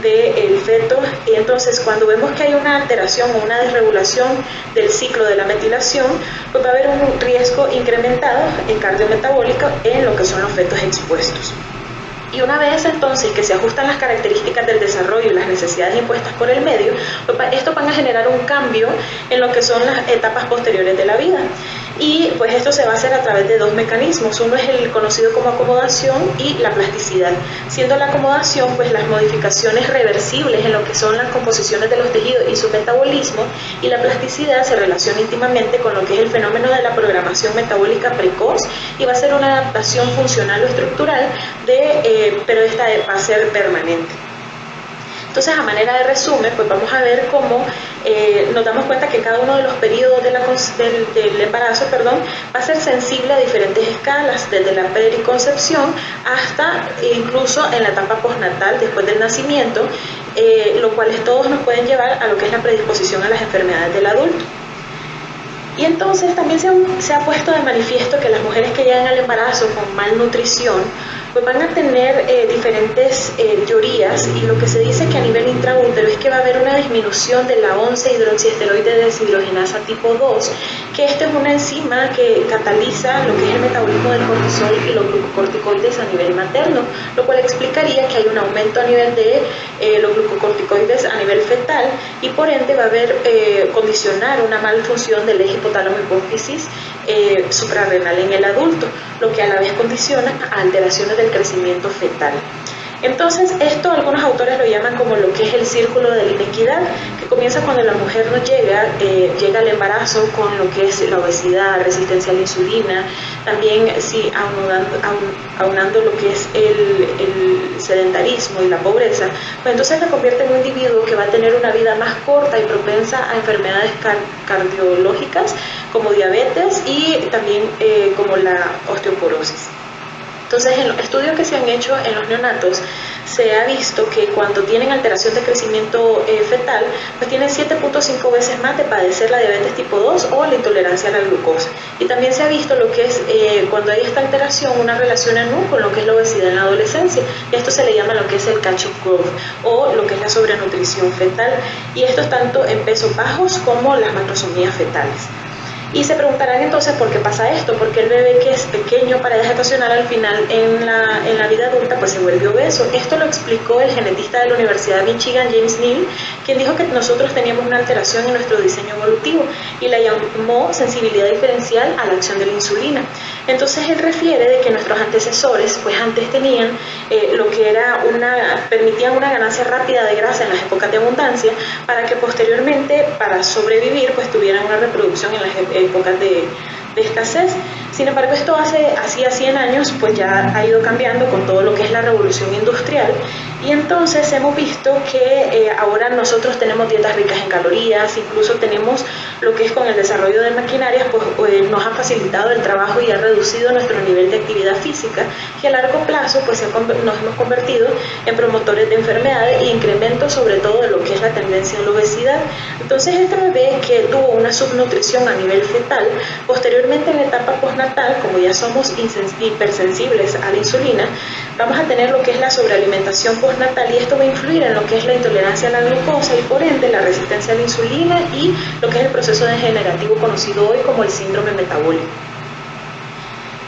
del feto. Y entonces, cuando vemos que hay una alteración o una desregulación del ciclo de la metilación, pues va a haber un riesgo incrementado en cardiometabólico en lo que son los fetos expuestos. Y una vez entonces que se ajustan las características del desarrollo y las necesidades impuestas por el medio, pues esto van a generar un cambio en lo que son las etapas posteriores de la vida. Y pues esto se va a hacer a través de dos mecanismos. Uno es el conocido como acomodación y la plasticidad. Siendo la acomodación, pues las modificaciones reversibles en lo que son las composiciones de los tejidos y su metabolismo, y la plasticidad se relaciona íntimamente con lo que es el fenómeno de la programación metabólica precoz y va a ser una adaptación funcional o estructural pero esta va a ser permanente. Entonces, a manera de resumen, pues vamos a ver cómo nos damos cuenta que cada uno de los periodos del embarazo va a ser sensible a diferentes escalas, desde la preconcepción hasta incluso en la etapa postnatal, después del nacimiento, lo cual todos nos pueden llevar a lo que es la predisposición a las enfermedades del adulto. Y entonces también se ha puesto de manifiesto que las mujeres que llegan al embarazo con malnutrición pues van a tener diferentes teorías, y lo que se dice que a nivel intraútero es que va a haber una disminución de la 11-hidroxiesteroide deshidrogenasa tipo 2, que esta es una enzima que cataliza lo que es el metabolismo del cortisol y los glucocorticoides a nivel materno, lo cual explicaría que hay un aumento a nivel de los glucocorticoides a nivel fetal, y por ende va a haber condicionar una malfunción del eje hipotálamo-hipófisis suprarrenal en el adulto, lo que a la vez condiciona a alteraciones del crecimiento fetal. Entonces, esto algunos autores lo llaman como lo que es el círculo de la inequidad, que comienza cuando la mujer no llega al embarazo con lo que es la obesidad, resistencia a la insulina, también aunando lo que es el sedentarismo y la pobreza, pues entonces la convierte en un individuo que va a tener una vida más corta y propensa a enfermedades cardiológicas como diabetes y también como la osteoporosis. Entonces, en los estudios que se han hecho en los neonatos, se ha visto que cuando tienen alteración de crecimiento fetal, pues tienen 7.5 veces más de padecer la diabetes tipo 2 o la intolerancia a la glucosa. Y también se ha visto lo que es, cuando hay esta alteración, una relación en U con lo que es la obesidad en la adolescencia. Y esto se le llama lo que es el catch-up growth o lo que es la sobrenutrición fetal. Y esto es tanto en pesos bajos como las macrosomías fetales. Y se preguntarán entonces por qué pasa esto, porque el bebé que es pequeño para edad gestacional al final en la vida adulta pues se vuelve obeso. Esto lo explicó el genetista de la Universidad de Michigan, James Neal, quien dijo que nosotros teníamos una alteración en nuestro diseño evolutivo y la llamó sensibilidad diferencial a la acción de la insulina. Entonces él refiere de que nuestros antecesores pues antes tenían lo que era permitían una ganancia rápida de grasa en las épocas de abundancia para que posteriormente para sobrevivir pues tuvieran una reproducción en las épocas de escasez. Sin embargo, esto hacía 100 años, pues ya ha ido cambiando con todo lo que es la revolución industrial, y entonces hemos visto que ahora nosotros tenemos dietas ricas en calorías, incluso tenemos lo que es con el desarrollo de maquinarias, pues nos ha facilitado el trabajo y ha reducido nuestro nivel de actividad física, y a largo plazo pues nos hemos convertido en promotores de enfermedades e incrementos sobre todo de lo que es la tendencia a la obesidad. Entonces este bebé que tuvo una subnutrición a nivel fetal, posteriormente en la etapa postnatal, como ya somos hipersensibles a la insulina, vamos a tener lo que es la sobrealimentación postnatal, y esto va a influir en lo que es la intolerancia a la glucosa y por ende la resistencia a la insulina y lo que es el proceso degenerativo conocido hoy como el síndrome metabólico.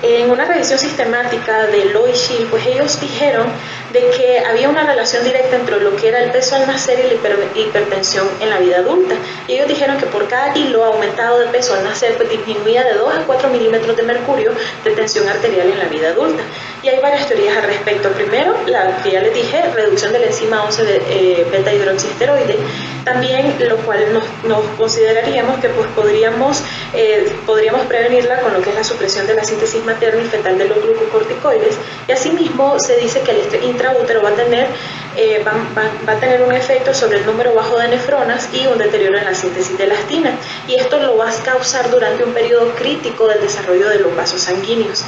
En una revisión sistemática de Loy y Schill, pues ellos dijeron de que había una relación directa entre lo que era el peso al nacer y la hipertensión en la vida adulta. Y ellos dijeron que por cada kilo aumentado de peso al nacer, pues disminuía de 2 a 4 milímetros de mercurio de tensión arterial en la vida adulta. Y hay varias teorías al respecto. Primero, la que ya les dije, reducción de la enzima 11 de beta hidroxiesteroide, también lo cual nos consideraríamos que pues podríamos prevenirla con lo que es la supresión de la síntesis materna y fetal de los glucocorticoides, y asimismo se dice que el intraútero va a tener un efecto sobre el número bajo de nefronas y un deterioro en la síntesis de elastina, y esto lo va a causar durante un periodo crítico del desarrollo de los vasos sanguíneos.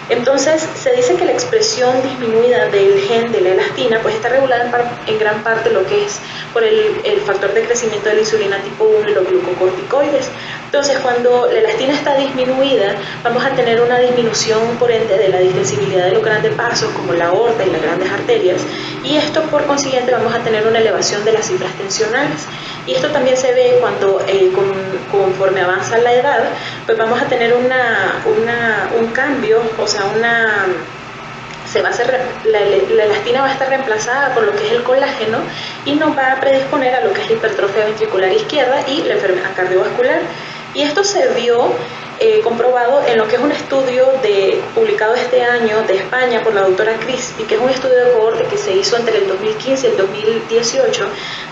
Entonces, se dice que la expresión disminuida del gen de la elastina pues está regulada en gran parte lo que es por el factor de crecimiento de la insulina tipo 1 y los glucocorticoides. Entonces, cuando la elastina está disminuida, vamos a tener una disminución por ende de la distensibilidad de los grandes vasos como la aorta y las grandes arterias, y esto por consiguiente vamos a tener una elevación de las cifras tensionales. Y esto también se ve cuando conforme avanza la edad, pues vamos a tener un cambio, o sea, la elastina va a estar reemplazada por lo que es el colágeno y nos va a predisponer a lo que es la hipertrofia ventricular izquierda y la enfermedad cardiovascular. Y esto se vio comprobado en lo que es un estudio publicado este año de España por la doctora Crispi, que es un estudio de cohorte que se hizo entre el 2015 y el 2018,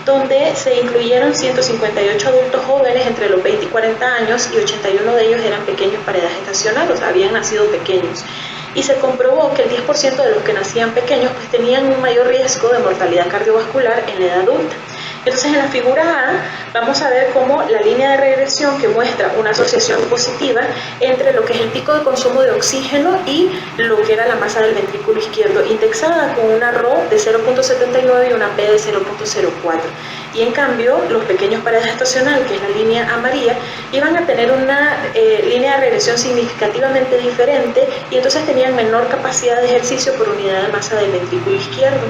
donde se incluyeron 158 adultos jóvenes entre los 20 y 40 años, y 81 de ellos eran pequeños para edad gestacional, o sea, habían nacido pequeños. Y se comprobó que el 10% de los que nacían pequeños pues tenían un mayor riesgo de mortalidad cardiovascular en la edad adulta. Entonces, en la figura A vamos a ver cómo la línea de regresión que muestra una asociación positiva entre lo que es el pico de consumo de oxígeno y lo que era la masa del ventrículo izquierdo, indexada con una Rho de 0.79 y una P de 0.04. Y en cambio, los pequeños para edad gestacional, que es la línea amarilla, iban a tener una línea de regresión significativamente diferente, y entonces tenían menor capacidad de ejercicio por unidad de masa del ventrículo izquierdo.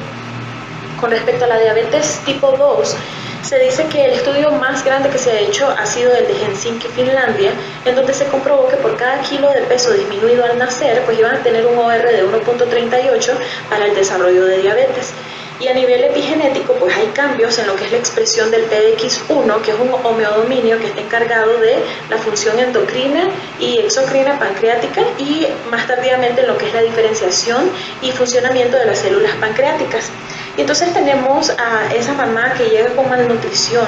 Con respecto a la diabetes tipo 2, se dice que el estudio más grande que se ha hecho ha sido el de Helsinki, Finlandia, en donde se comprobó que por cada kilo de peso disminuido al nacer, pues iban a tener un OR de 1.38 para el desarrollo de diabetes. Y a nivel epigenético, pues hay cambios en lo que es la expresión del PDX1, que es un homeodominio que está encargado de la función endocrina y exocrina pancreática, y más tardíamente en lo que es la diferenciación y funcionamiento de las células pancreáticas. Y entonces tenemos a esa mamá que llega con malnutrición,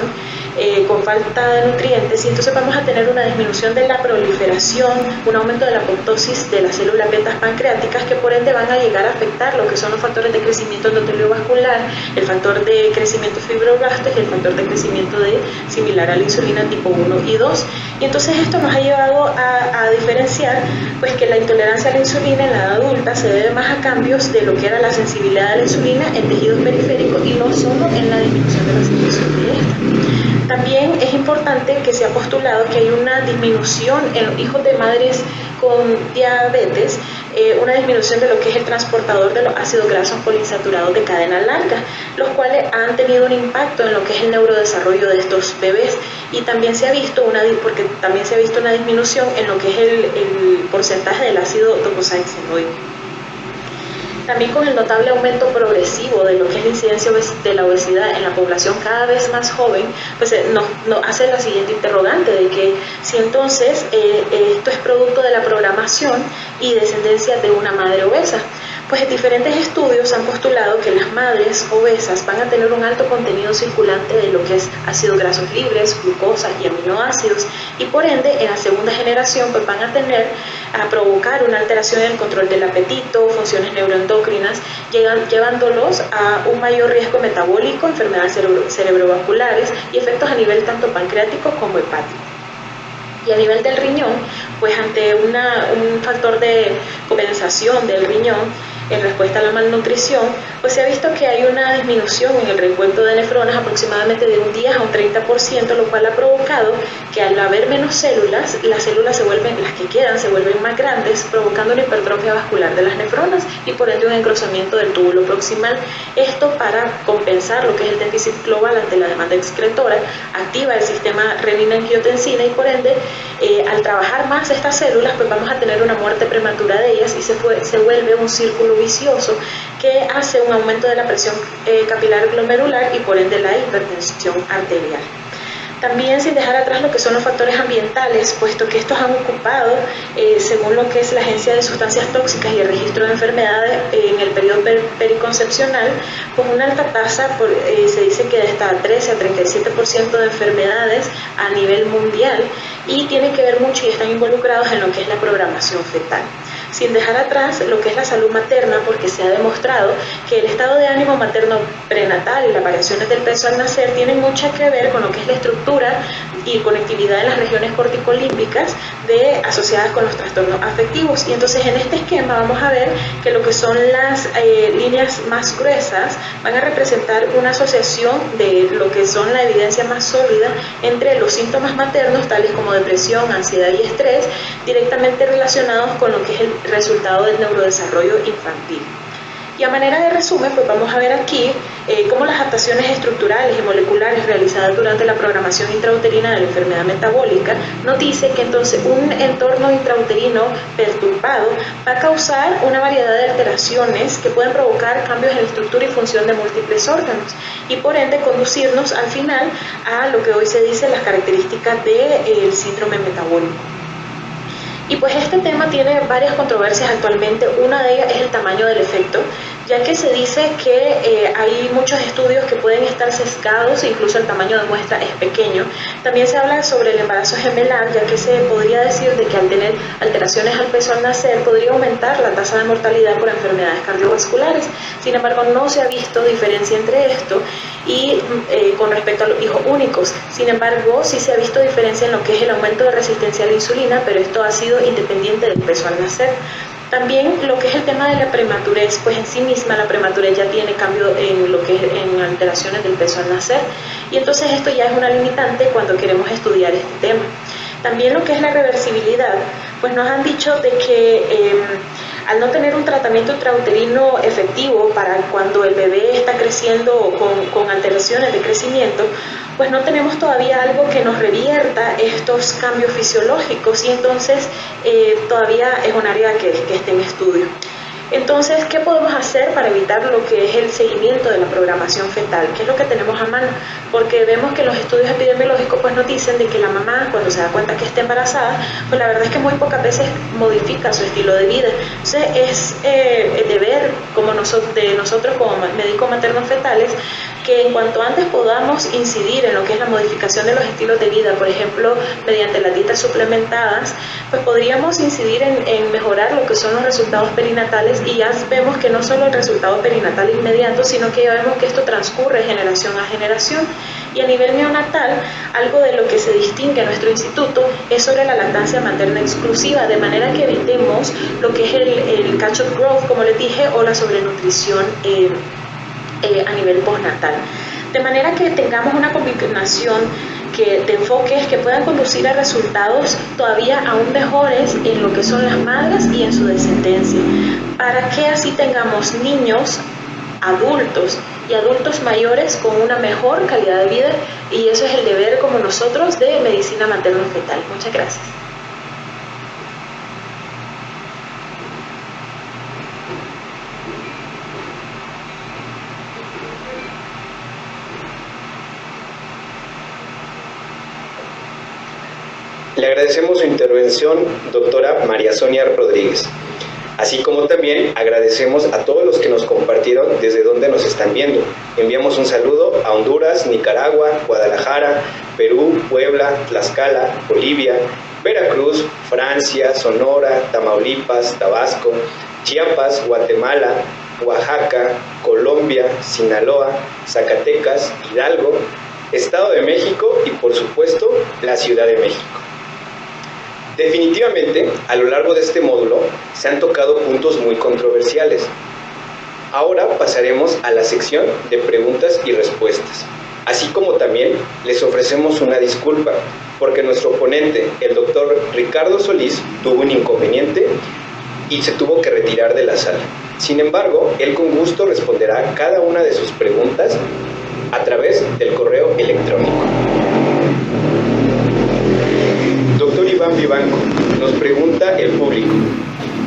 con falta de nutrientes, y entonces vamos a tener una disminución de la proliferación, un aumento de la apoptosis de las células betas pancreáticas, que por ende van a llegar a afectar lo que son los factores de crecimiento endoteliovascular, el factor de crecimiento fibroblastos y el factor de crecimiento similar a la insulina tipo 1 y 2. Y entonces esto nos ha llevado a diferenciar pues que la intolerancia a la insulina en la edad adulta se debe más a cambios de lo que era la sensibilidad a la insulina en tejidos periféricos y no solo en la disminución de la secreción de esta. También es importante que se ha postulado que hay una disminución en los hijos de madres con diabetes, una disminución de lo que es el transportador de los ácidos grasos poliinsaturados de cadena larga, los cuales han tenido un impacto en lo que es el neurodesarrollo de estos bebés, y también se ha visto una disminución en lo que es el porcentaje del ácido docosahexaenoico. También con el notable aumento progresivo de lo que es la incidencia de la obesidad en la población cada vez más joven, pues nos hace la siguiente interrogante de que si entonces esto es producto de la programación y descendencia de una madre obesa. Pues diferentes estudios han postulado que las madres obesas van a tener un alto contenido circulante de lo que es ácidos grasos libres, glucosa y aminoácidos, y por ende en la segunda generación pues van a provocar una alteración en el control del apetito, funciones neuroendocrinas, llevándolos a un mayor riesgo metabólico, enfermedades cerebrovasculares y efectos a nivel tanto pancreático como hepático. Y a nivel del riñón, pues ante un factor de compensación del riñón en respuesta a la malnutrición, pues se ha visto que hay una disminución en el reencuentro de nefronas aproximadamente de un 10 a un 30%, lo cual ha provocado que al haber menos células, las células las que quedan se vuelven más grandes, provocando una hipertrofia vascular de las nefronas y por ende un engrosamiento del túbulo proximal. Esto para compensar lo que es el déficit global ante la demanda excretora, activa el sistema renina-angiotensina y por ende al trabajar más estas células pues vamos a tener una muerte prematura de ellas y se vuelve un círculo vicioso que hace un aumento de la presión capilar glomerular y por ende la hipertensión arterial. También sin dejar atrás lo que son los factores ambientales, puesto que estos han ocupado, según lo que es la Agencia de Sustancias Tóxicas y el Registro de Enfermedades en el periodo periconcepcional, con una alta tasa, se dice que de hasta 13 a 37% de enfermedades a nivel mundial, y tienen que ver mucho y están involucrados en lo que es la programación fetal. Sin dejar atrás lo que es la salud materna, porque se ha demostrado que el estado de ánimo materno prenatal y las variaciones del peso al nacer tienen mucho que ver con lo que es la estructura y conectividad de las regiones corticolímbicas asociadas con los trastornos afectivos. Y entonces en este esquema vamos a ver que lo que son las líneas más gruesas van a representar una asociación de lo que son la evidencia más sólida entre los síntomas maternos, tales como depresión, ansiedad y estrés, directamente relacionados con lo que es el resultado del neurodesarrollo infantil. Y a manera de resumen, pues vamos a ver aquí cómo las adaptaciones estructurales y moleculares realizadas durante la programación intrauterina de la enfermedad metabólica nos dice que entonces un entorno intrauterino perturbado va a causar una variedad de alteraciones que pueden provocar cambios en la estructura y función de múltiples órganos y por ende conducirnos al final a lo que hoy se dice las características del síndrome metabólico. Y pues este tema tiene varias controversias actualmente. Una de ellas es el tamaño del efecto, ya que se dice que hay muchos estudios que pueden estar sesgados, incluso el tamaño de muestra es pequeño. También se habla sobre el embarazo gemelar, ya que se podría decir de que al tener alteraciones al peso al nacer podría aumentar la tasa de mortalidad por enfermedades cardiovasculares. Sin embargo, no se ha visto diferencia entre esto y con respecto a los hijos únicos. Sin embargo, sí se ha visto diferencia en lo que es el aumento de resistencia a la insulina, pero esto ha sido independiente del peso al nacer. También lo que es el tema de la prematurez, pues en sí misma la prematurez ya tiene cambio en lo que es en alteraciones del peso al nacer y entonces esto ya es una limitante cuando queremos estudiar este tema. También lo que es la reversibilidad, pues nos han dicho de que al no tener un tratamiento intrauterino efectivo para cuando el bebé está creciendo con alteraciones de crecimiento, pues no tenemos todavía algo que nos revierta estos cambios fisiológicos y entonces todavía es un área que está en estudio. Entonces, ¿qué podemos hacer para evitar lo que es el seguimiento de la programación fetal? ¿Qué es lo que tenemos a mano? Porque vemos que los estudios epidemiológicos pues nos dicen de que la mamá cuando se da cuenta que está embarazada, pues la verdad es que muy pocas veces modifica su estilo de vida. Entonces es el deber de nosotros como médicos maternos fetales que en cuanto antes podamos incidir en lo que es la modificación de los estilos de vida, por ejemplo, mediante las dietas suplementadas, pues podríamos incidir en mejorar lo que son los resultados perinatales y ya vemos que no solo el resultado perinatal inmediato, sino que ya vemos que esto transcurre generación a generación. Y a nivel neonatal, algo de lo que se distingue a nuestro instituto es sobre la lactancia materna exclusiva, de manera que evitemos lo que es el catch-up growth, como les dije, o la sobrenutrición a nivel postnatal. De manera que tengamos una combinación de enfoques que puedan conducir a resultados todavía aún mejores en lo que son las madres y en su descendencia, para que así tengamos niños, adultos y adultos mayores con una mejor calidad de vida, y eso es el deber como nosotros de medicina materno-fetal. Muchas gracias. Le agradecemos su intervención, doctora María Sonia Rodríguez. Así como también agradecemos a todos los que nos compartieron desde donde nos están viendo. Enviamos un saludo a Honduras, Nicaragua, Guadalajara, Perú, Puebla, Tlaxcala, Bolivia, Veracruz, Francia, Sonora, Tamaulipas, Tabasco, Chiapas, Guatemala, Oaxaca, Colombia, Sinaloa, Zacatecas, Hidalgo, Estado de México y por supuesto la Ciudad de México. Definitivamente, a lo largo de este módulo se han tocado puntos muy controversiales. Ahora pasaremos a la sección de preguntas y respuestas, así como también les ofrecemos una disculpa, porque nuestro ponente, el doctor Ricardo Solís, tuvo un inconveniente y se tuvo que retirar de la sala. Sin embargo, él con gusto responderá cada una de sus preguntas a través del correo electrónico. Doctor Iván Vivanco, nos pregunta el público,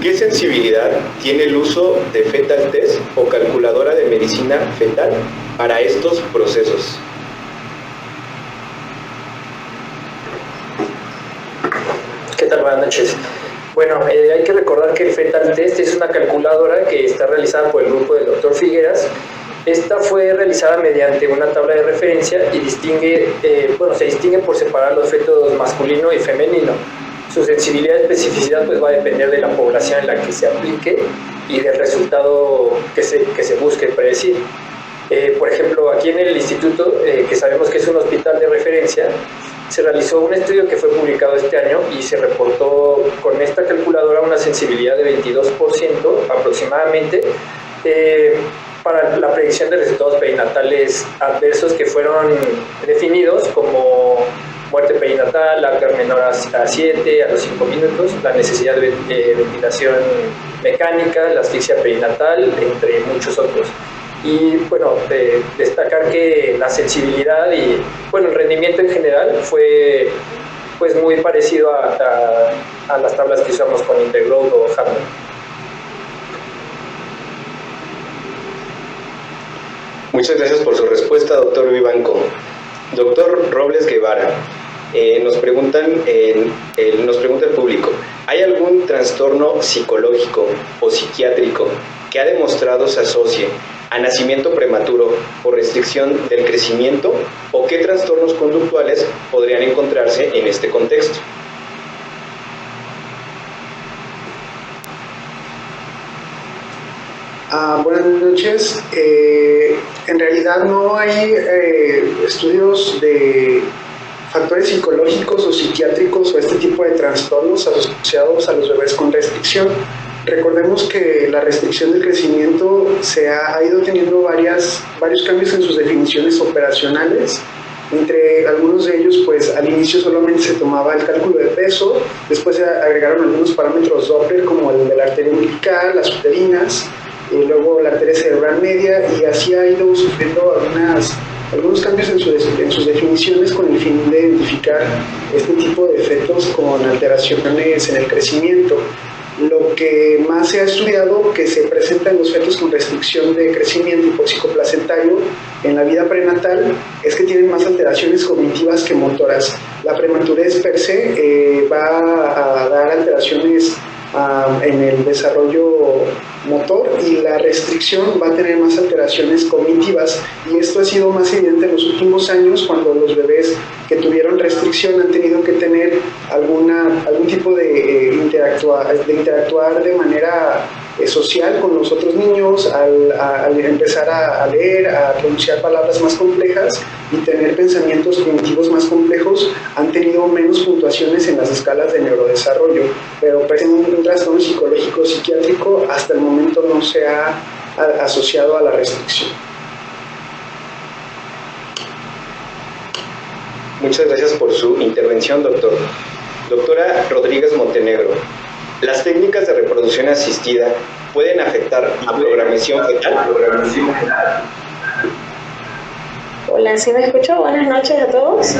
¿qué sensibilidad tiene el uso de fetal test o calculadora de medicina fetal para estos procesos? ¿Qué tal? Buenas noches. Bueno, hay que recordar que el fetal test es una calculadora que está realizada por el grupo del Dr. Figueras. Esta fue realizada mediante una tabla de referencia y se distingue por separar los fetos masculino y femenino. Su sensibilidad y especificidad va a depender de la población en la que se aplique y del resultado que se busque predecir. Por ejemplo, aquí en el instituto, que sabemos que es un hospital de referencia, se realizó un estudio que fue publicado este año y se reportó con esta calculadora una sensibilidad de 22% aproximadamente para la predicción de resultados perinatales adversos que fueron definidos como muerte perinatal, Apgar menor a 7 a los 5 minutos, la necesidad de ventilación mecánica, la asfixia perinatal, entre muchos otros. Y bueno, destacar que la sensibilidad y el rendimiento en general fue pues muy parecido a las tablas que usamos con Intergrowth o Harvard. Muchas gracias por su respuesta, doctor Vivanco. Doctor Robles Guevara, nos pregunta el público, ¿hay algún trastorno psicológico o psiquiátrico que ha demostrado se asocie a nacimiento prematuro por restricción del crecimiento o qué trastornos conductuales podrían encontrarse en este contexto? Buenas noches. En realidad no hay estudios de factores psicológicos o psiquiátricos o este tipo de trastornos asociados a los bebés con restricción. Recordemos que la restricción del crecimiento se ha ido teniendo varios cambios en sus definiciones operacionales. Entre algunos de ellos, pues al inicio solamente se tomaba el cálculo de peso, después se agregaron algunos parámetros Doppler como el de la arteria umbilical, las uterinas, y luego la arteria cerebral media, y así ha ido sufriendo algunos cambios en sus definiciones con el fin de identificar este tipo de efectos con alteraciones en el crecimiento. Lo que más se ha estudiado que se presenta en los fetos con restricción de crecimiento hipóxico-placentario en la vida prenatal es que tienen más alteraciones cognitivas que motoras. La prematurez per se va a dar alteraciones en el desarrollo motor y la restricción va a tener más alteraciones cognitivas, y esto ha sido más evidente en los últimos años cuando los bebés que tuvieron restricción han tenido que tener algún tipo de interactuar de manera social con los otros niños, al empezar a leer, a pronunciar palabras más complejas y tener pensamientos cognitivos más complejos, han tenido menos puntuaciones en las escalas de neurodesarrollo, pero pues en un trastorno psicológico psiquiátrico hasta el momento no se ha asociado a la restricción. Muchas gracias por su intervención, doctor. Doctora Rodríguez Montenegro, ¿las técnicas de reproducción asistida pueden afectar a programación fetal? Hola, ¿sí me escucho? Buenas noches a todos.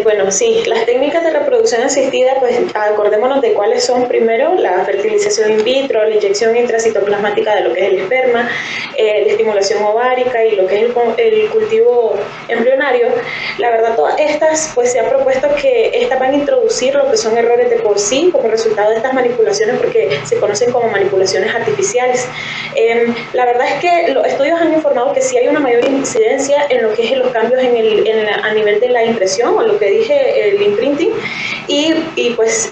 Bueno, sí, las técnicas de reproducción asistida, pues acordémonos de cuáles son primero: la fertilización in vitro, la inyección intracitoplasmática de lo que es el esperma, la estimulación ovárica y lo que es el cultivo embrionario. La verdad, todas estas, pues se ha propuesto que estas van a introducir lo que son errores de por sí como resultado de estas manipulaciones, porque se conocen como manipulaciones artificiales. La verdad es que los estudios han informado que sí hay una mayor incidencia en lo que es los cambios a nivel de la impresión, o lo que dije, el imprinting, y pues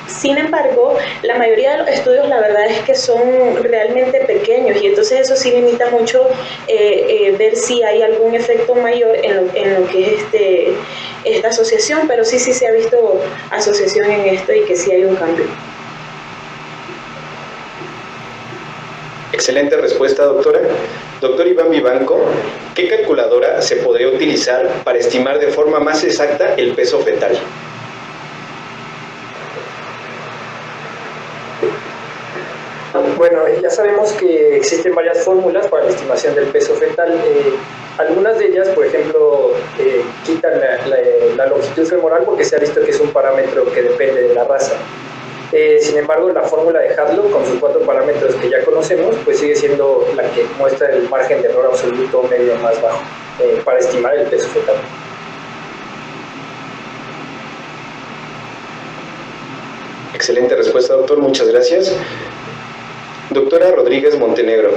sin embargo, la mayoría de los estudios, la verdad es que son realmente pequeños, y entonces eso sí limita mucho ver si hay algún efecto mayor en lo que es esta asociación, pero sí se ha visto asociación en esto y que sí hay un cambio. Excelente respuesta, doctora. Doctor Iván Vivanco, ¿qué calculadora se podría utilizar para estimar de forma más exacta el peso fetal? Bueno, ya sabemos que existen varias fórmulas para la estimación del peso fetal. Algunas de ellas, por ejemplo, quitan la longitud femoral, porque se ha visto que es un parámetro que depende de la raza. Sin embargo, la fórmula de Hadlock, con sus 4 parámetros que ya conocemos, pues sigue siendo la que muestra el margen de error absoluto medio más bajo para estimar el peso fetal. Excelente respuesta, doctor. Muchas gracias. Doctora Rodríguez Montenegro,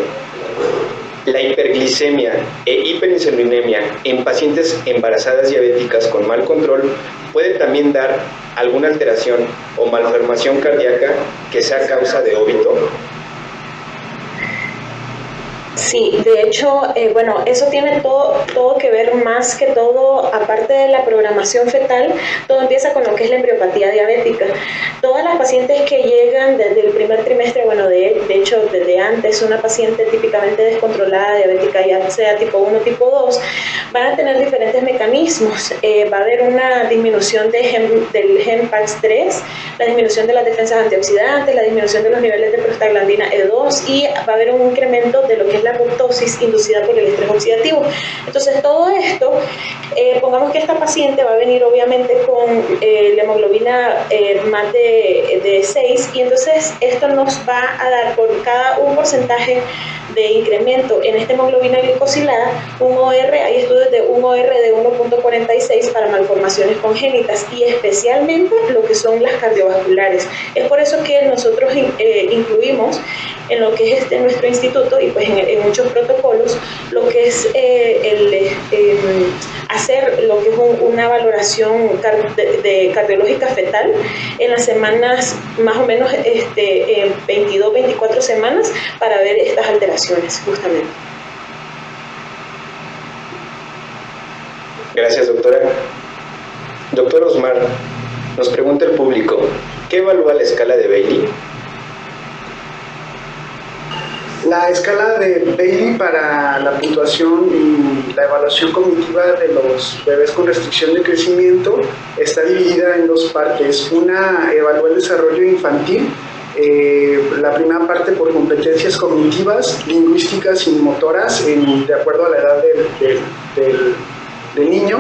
la hiperglicemia e hiperinsulinemia en pacientes embarazadas diabéticas con mal control puede también dar alguna alteración o malformación cardíaca que sea causa de óbito. Sí, de hecho, bueno, eso tiene todo que ver, más que todo, aparte de la programación fetal, todo empieza con lo que es la embriopatía diabética. Todas las pacientes que llegan desde el primer trimestre, bueno, de hecho, desde antes, una paciente típicamente descontrolada diabética, ya sea tipo 1 o tipo 2, van a tener diferentes mecanismos. Va a haber una disminución del gen PAX3, la disminución de las defensas antioxidantes, la disminución de los niveles de prostaglandina E2, y va a haber un incremento de lo que es la apoptosis inducida por el estrés oxidativo. Entonces, todo esto, pongamos que esta paciente va a venir obviamente con la hemoglobina más de 6, y entonces esto nos va a dar por cada un porcentaje de incremento en esta hemoglobina glicosilada, un OR, hay estudios de un OR de 1.46 para malformaciones congénitas, y especialmente lo que son las cardiovasculares. Es por eso que nosotros incluimos en lo que es nuestro instituto, y pues en muchos protocolos, lo que es hacer lo que es una valoración cardiológica fetal en las semanas más o menos 22, 24 semanas, para ver estas alteraciones justamente. Gracias, doctora. Doctor Osmar, nos pregunta el público, ¿qué evalúa la escala de Bailey? La escala de Bailey para la puntuación y la evaluación cognitiva de los bebés con restricción de crecimiento está dividida en 2 partes. Una evalúa el desarrollo infantil, la primera parte por competencias cognitivas, lingüísticas y motoras, de acuerdo a la edad del niño,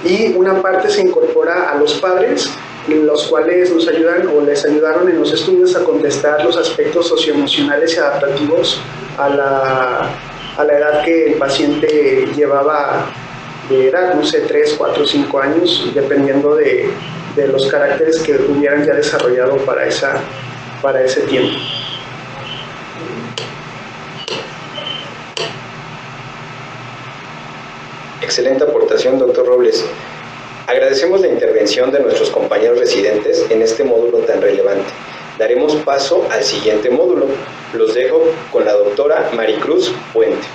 y una parte se incorpora a los padres, los cuales nos ayudan o les ayudaron en los estudios a contestar los aspectos socioemocionales y adaptativos a la edad que el paciente llevaba de edad, no sé, 3, 4, 5 años, dependiendo de los caracteres que hubieran ya desarrollado para ese tiempo. Excelente aportación, doctor Robles. Agradecemos la intervención de nuestros compañeros residentes en este módulo tan relevante. Daremos paso al siguiente módulo. Los dejo con la doctora Maricruz Puente.